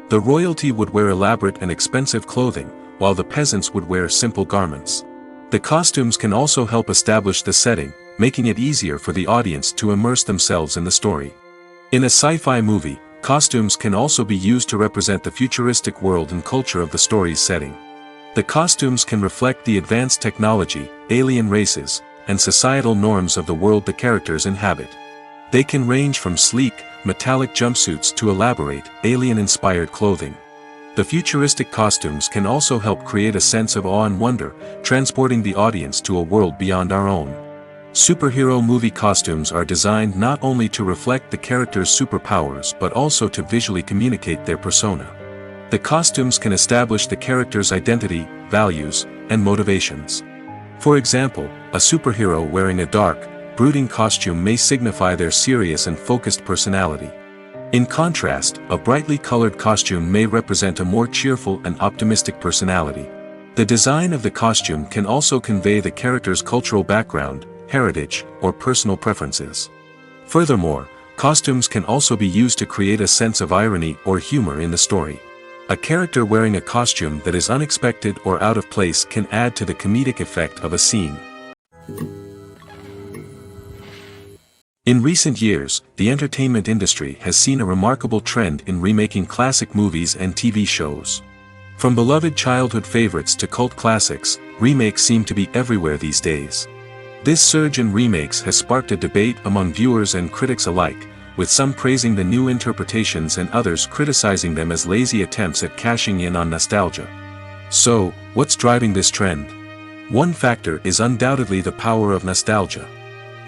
The royalty would wear elaborate and expensive clothing, while the peasants would wear simple garments. The costumes can also help establish the setting, making it easier for the audience to immerse themselves in the story. In a sci-fi movie, costumes can also be used to represent the futuristic world and culture of the story's setting. The costumes can reflect the advanced technology, alien races, and societal norms of the world the characters inhabit. They can range from sleek, metallic jumpsuits to elaborate, alien-inspired clothing. The futuristic costumes can also help create a sense of awe and wonder, transporting the audience to a world beyond our own. Superhero movie costumes are designed not only to reflect the character's superpowers but also to visually communicate their persona. The costumes can establish the character's identity, values, and motivations. For example, a superhero wearing a dark, brooding costume may signify their serious and focused personality. In contrast, a brightly colored costume may represent a more cheerful and optimistic personality. The design of the costume can also convey the character's cultural background, heritage, or personal preferences. Furthermore, costumes can also be used to create a sense of irony or humor in the story. A character wearing a costume that is unexpected or out of place can add to the comedic effect of a scene. In recent years, the entertainment industry has seen a remarkable trend in remaking classic movies and TV shows. From beloved childhood favorites to cult classics, remakes seem to be everywhere these days. This surge in remakes has sparked a debate among viewers and critics alike, with some praising the new interpretations and others criticizing them as lazy attempts at cashing in on nostalgia. So, what's driving this trend? One factor is undoubtedly the power of nostalgia.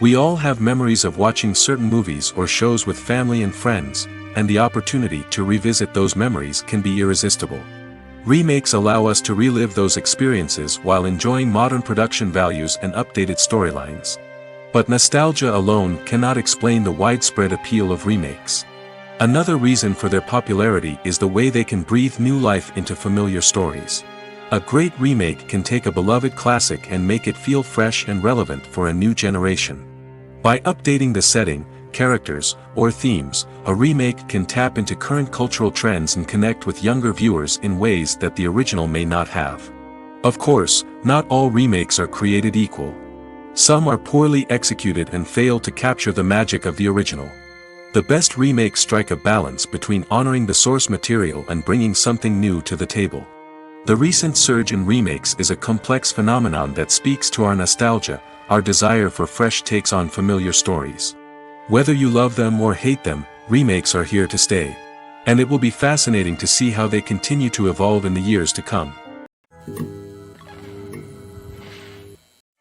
We all have memories of watching certain movies or shows with family and friends, and the opportunity to revisit those memories can be irresistible. Remakes allow us to relive those experiences while enjoying modern production values and updated storylines. But nostalgia alone cannot explain the widespread appeal of remakes. Another reason for their popularity is the way they can breathe new life into familiar stories. A great remake can take a beloved classic and make it feel fresh and relevant for a new generation. By updating the setting, characters, or themes, a remake can tap into current cultural trends and connect with younger viewers in ways that the original may not have. Of course, not all remakes are created equal. Some are poorly executed and fail to capture the magic of the original. The best remakes strike a balance between honoring the source material and bringing something new to the table. The recent surge in remakes is a complex phenomenon that speaks to our nostalgia, our desire for fresh takes on familiar stories. Whether you love them or hate them, remakes are here to stay. And it will be fascinating to see how they continue to evolve in the years to come.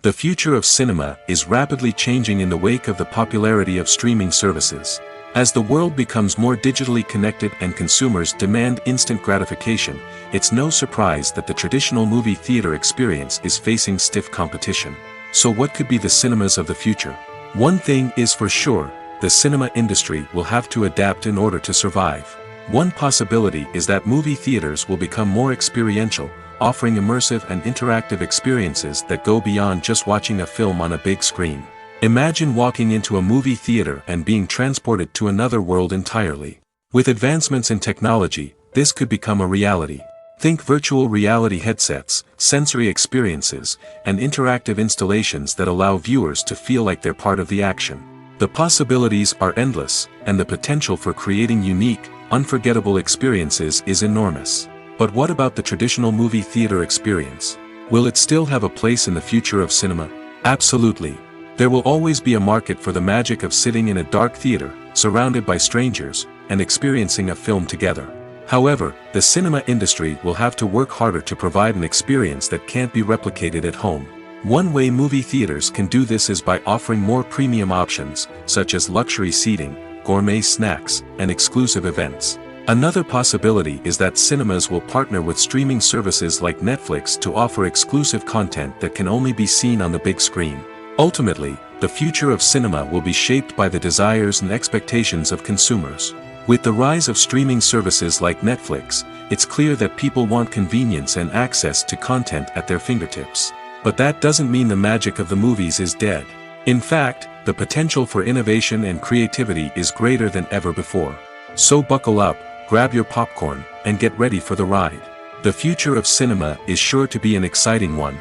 The future of cinema is rapidly changing in the wake of the popularity of streaming services. As the world becomes more digitally connected and consumers demand instant gratification, it's no surprise that the traditional movie theater experience is facing stiff competition. So what could be the cinemas of the future? One thing is for sure, the cinema industry will have to adapt in order to survive. One possibility is that movie theaters will become more experiential, offering immersive and interactive experiences that go beyond just watching a film on a big screen. Imagine walking into a movie theater and being transported to another world entirely. With advancements in technology, this could become a reality. Think virtual reality headsets, sensory experiences, and interactive installations that allow viewers to feel like they're part of the action. The possibilities are endless, and the potential for creating unique, unforgettable experiences is enormous. But what about the traditional movie theater experience? Will it still have a place in the future of cinema? Absolutely. There will always be a market for the magic of sitting in a dark theater, surrounded by strangers, and experiencing a film together. However, the cinema industry will have to work harder to provide an experience that can't be replicated at home. One way movie theaters can do this is by offering more premium options, such as luxury seating, gourmet snacks, and exclusive events. Another possibility is that cinemas will partner with streaming services like Netflix to offer exclusive content that can only be seen on the big screen. Ultimately, the future of cinema will be shaped by the desires and expectations of consumers. With the rise of streaming services like Netflix, it's clear that people want convenience and access to content at their fingertips. But that doesn't mean the magic of the movies is dead. In fact, the potential for innovation and creativity is greater than ever before. So buckle up, grab your popcorn, and get ready for the ride. The future of cinema is sure to be an exciting one.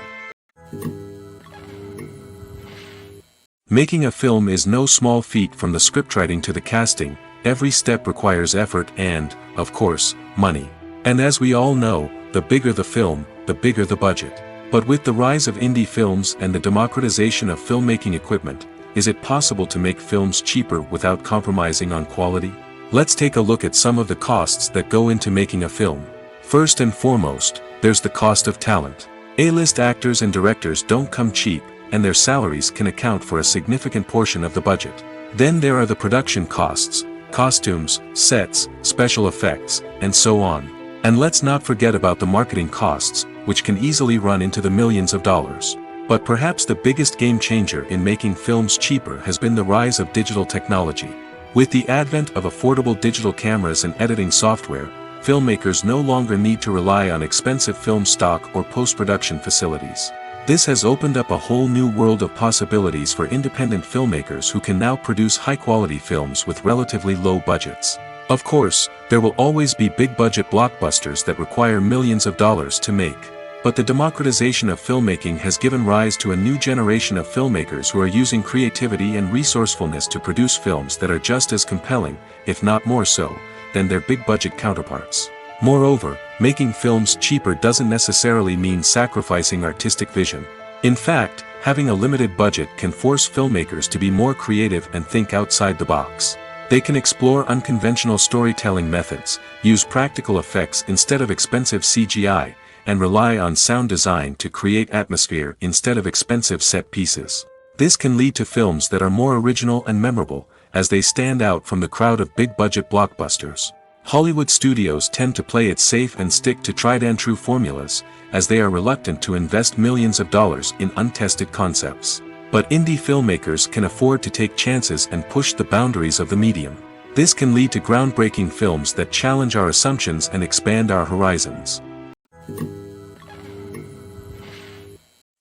Making a film is no small feat. From the scriptwriting to the casting, every step requires effort and, of course, money. And as we all know, the bigger the film, the bigger the budget. But with the rise of indie films and the democratization of filmmaking equipment, is it possible to make films cheaper without compromising on quality? Let's take a look at some of the costs that go into making a film. First and foremost, there's the cost of talent. A-list actors and directors don't come cheap, and their salaries can account for a significant portion of the budget. Then there are the production costs, costumes, sets, special effects, and so on. And let's not forget about the marketing costs, which can easily run into the millions of dollars. But perhaps the biggest game changer in making films cheaper has been the rise of digital technology. With the advent of affordable digital cameras and editing software, filmmakers no longer need to rely on expensive film stock or post-production facilities. This has opened up a whole new world of possibilities for independent filmmakers who can now produce high-quality films with relatively low budgets. Of course, there will always be big-budget blockbusters that require millions of dollars to make. But the democratization of filmmaking has given rise to a new generation of filmmakers who are using creativity and resourcefulness to produce films that are just as compelling, if not more so, than their big-budget counterparts. Moreover, making films cheaper doesn't necessarily mean sacrificing artistic vision. In fact, having a limited budget can force filmmakers to be more creative and think outside the box. They can explore unconventional storytelling methods, use practical effects instead of expensive CGI, and rely on sound design to create atmosphere instead of expensive set pieces. This can lead to films that are more original and memorable, as they stand out from the crowd of big-budget blockbusters. Hollywood studios tend to play it safe and stick to tried-and-true formulas, as they are reluctant to invest millions of dollars in untested concepts. But indie filmmakers can afford to take chances and push the boundaries of the medium. This can lead to groundbreaking films that challenge our assumptions and expand our horizons.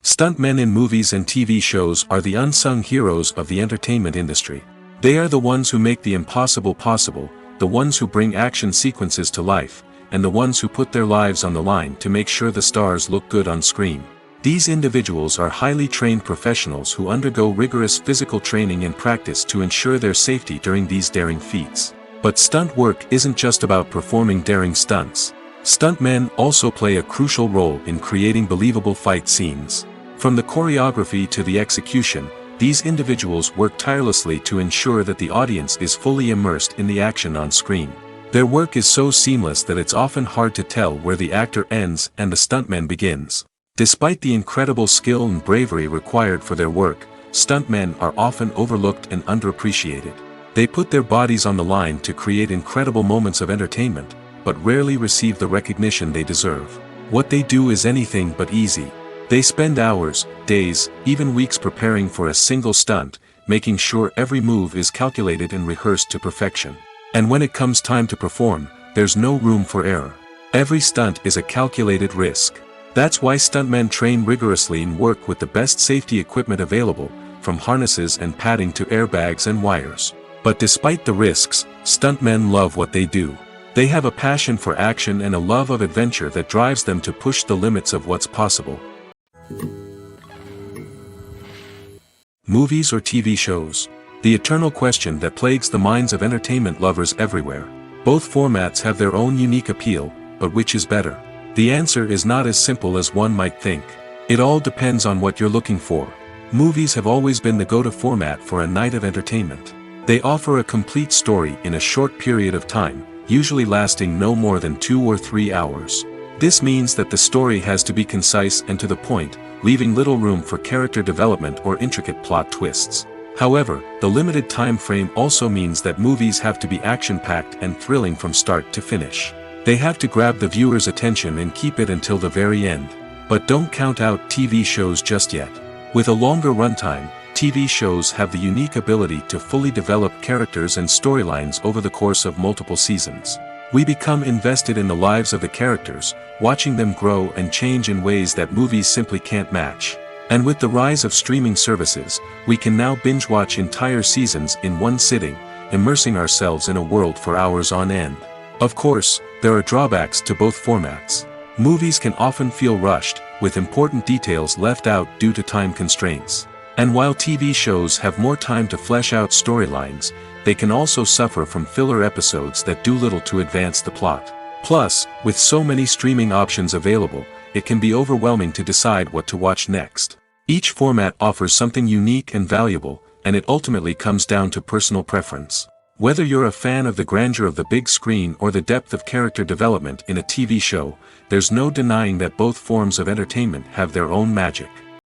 Stuntmen in movies and TV shows are the unsung heroes of the entertainment industry. They are the ones who make the impossible possible, the ones who bring action sequences to life, and the ones who put their lives on the line to make sure the stars look good on screen. These individuals are highly trained professionals who undergo rigorous physical training and practice to ensure their safety during these daring feats. But stunt work isn't just about performing daring stunts. Stuntmen also play a crucial role in creating believable fight scenes. From the choreography to the execution, These individuals work tirelessly to ensure that the audience is fully immersed in the action on screen. Their work is so seamless that it's often hard to tell where the actor ends and the stuntman begins. Despite the incredible skill and bravery required for their work, stuntmen are often overlooked and underappreciated. They put their bodies on the line to create incredible moments of entertainment, but rarely receive the recognition they deserve. What they do is anything but easy. They spend hours, days, even weeks preparing for a single stunt, making sure every move is calculated and rehearsed to perfection. And when it comes time to perform, there's no room for error. Every stunt is a calculated risk. That's why stuntmen train rigorously and work with the best safety equipment available, from harnesses and padding to airbags and wires. But despite the risks, stuntmen love what they do. They have a passion for action and a love of adventure that drives them to push the limits of what's possible. Movies or TV shows? The eternal question that plagues the minds of entertainment lovers everywhere. Both formats have their own unique appeal, but which is better? The answer is not as simple as one might think. It all depends on what you're looking for. Movies have always been the go-to format for a night of entertainment. They offer a complete story in a short period of time, usually lasting no more than 2 or 3 hours. This means that the story has to be concise and to the point, leaving little room for character development or intricate plot twists. However, the limited time frame also means that movies have to be action-packed and thrilling from start to finish. They have to grab the viewer's attention and keep it until the very end. But don't count out TV shows just yet. With a longer runtime, TV shows have the unique ability to fully develop characters and storylines over the course of multiple seasons. We become invested in the lives of the characters, watching them grow and change in ways that movies simply can't match. And with the rise of streaming services, we can now binge-watch entire seasons in one sitting, immersing ourselves in a world for hours on end. Of course, there are drawbacks to both formats. Movies can often feel rushed, with important details left out due to time constraints. And while TV shows have more time to flesh out storylines, they can also suffer from filler episodes that do little to advance the plot. Plus, with so many streaming options available, it can be overwhelming to decide what to watch next. Each format offers something unique and valuable, and it ultimately comes down to personal preference. Whether you're a fan of the grandeur of the big screen or the depth of character development in a TV show, there's no denying that both forms of entertainment have their own magic.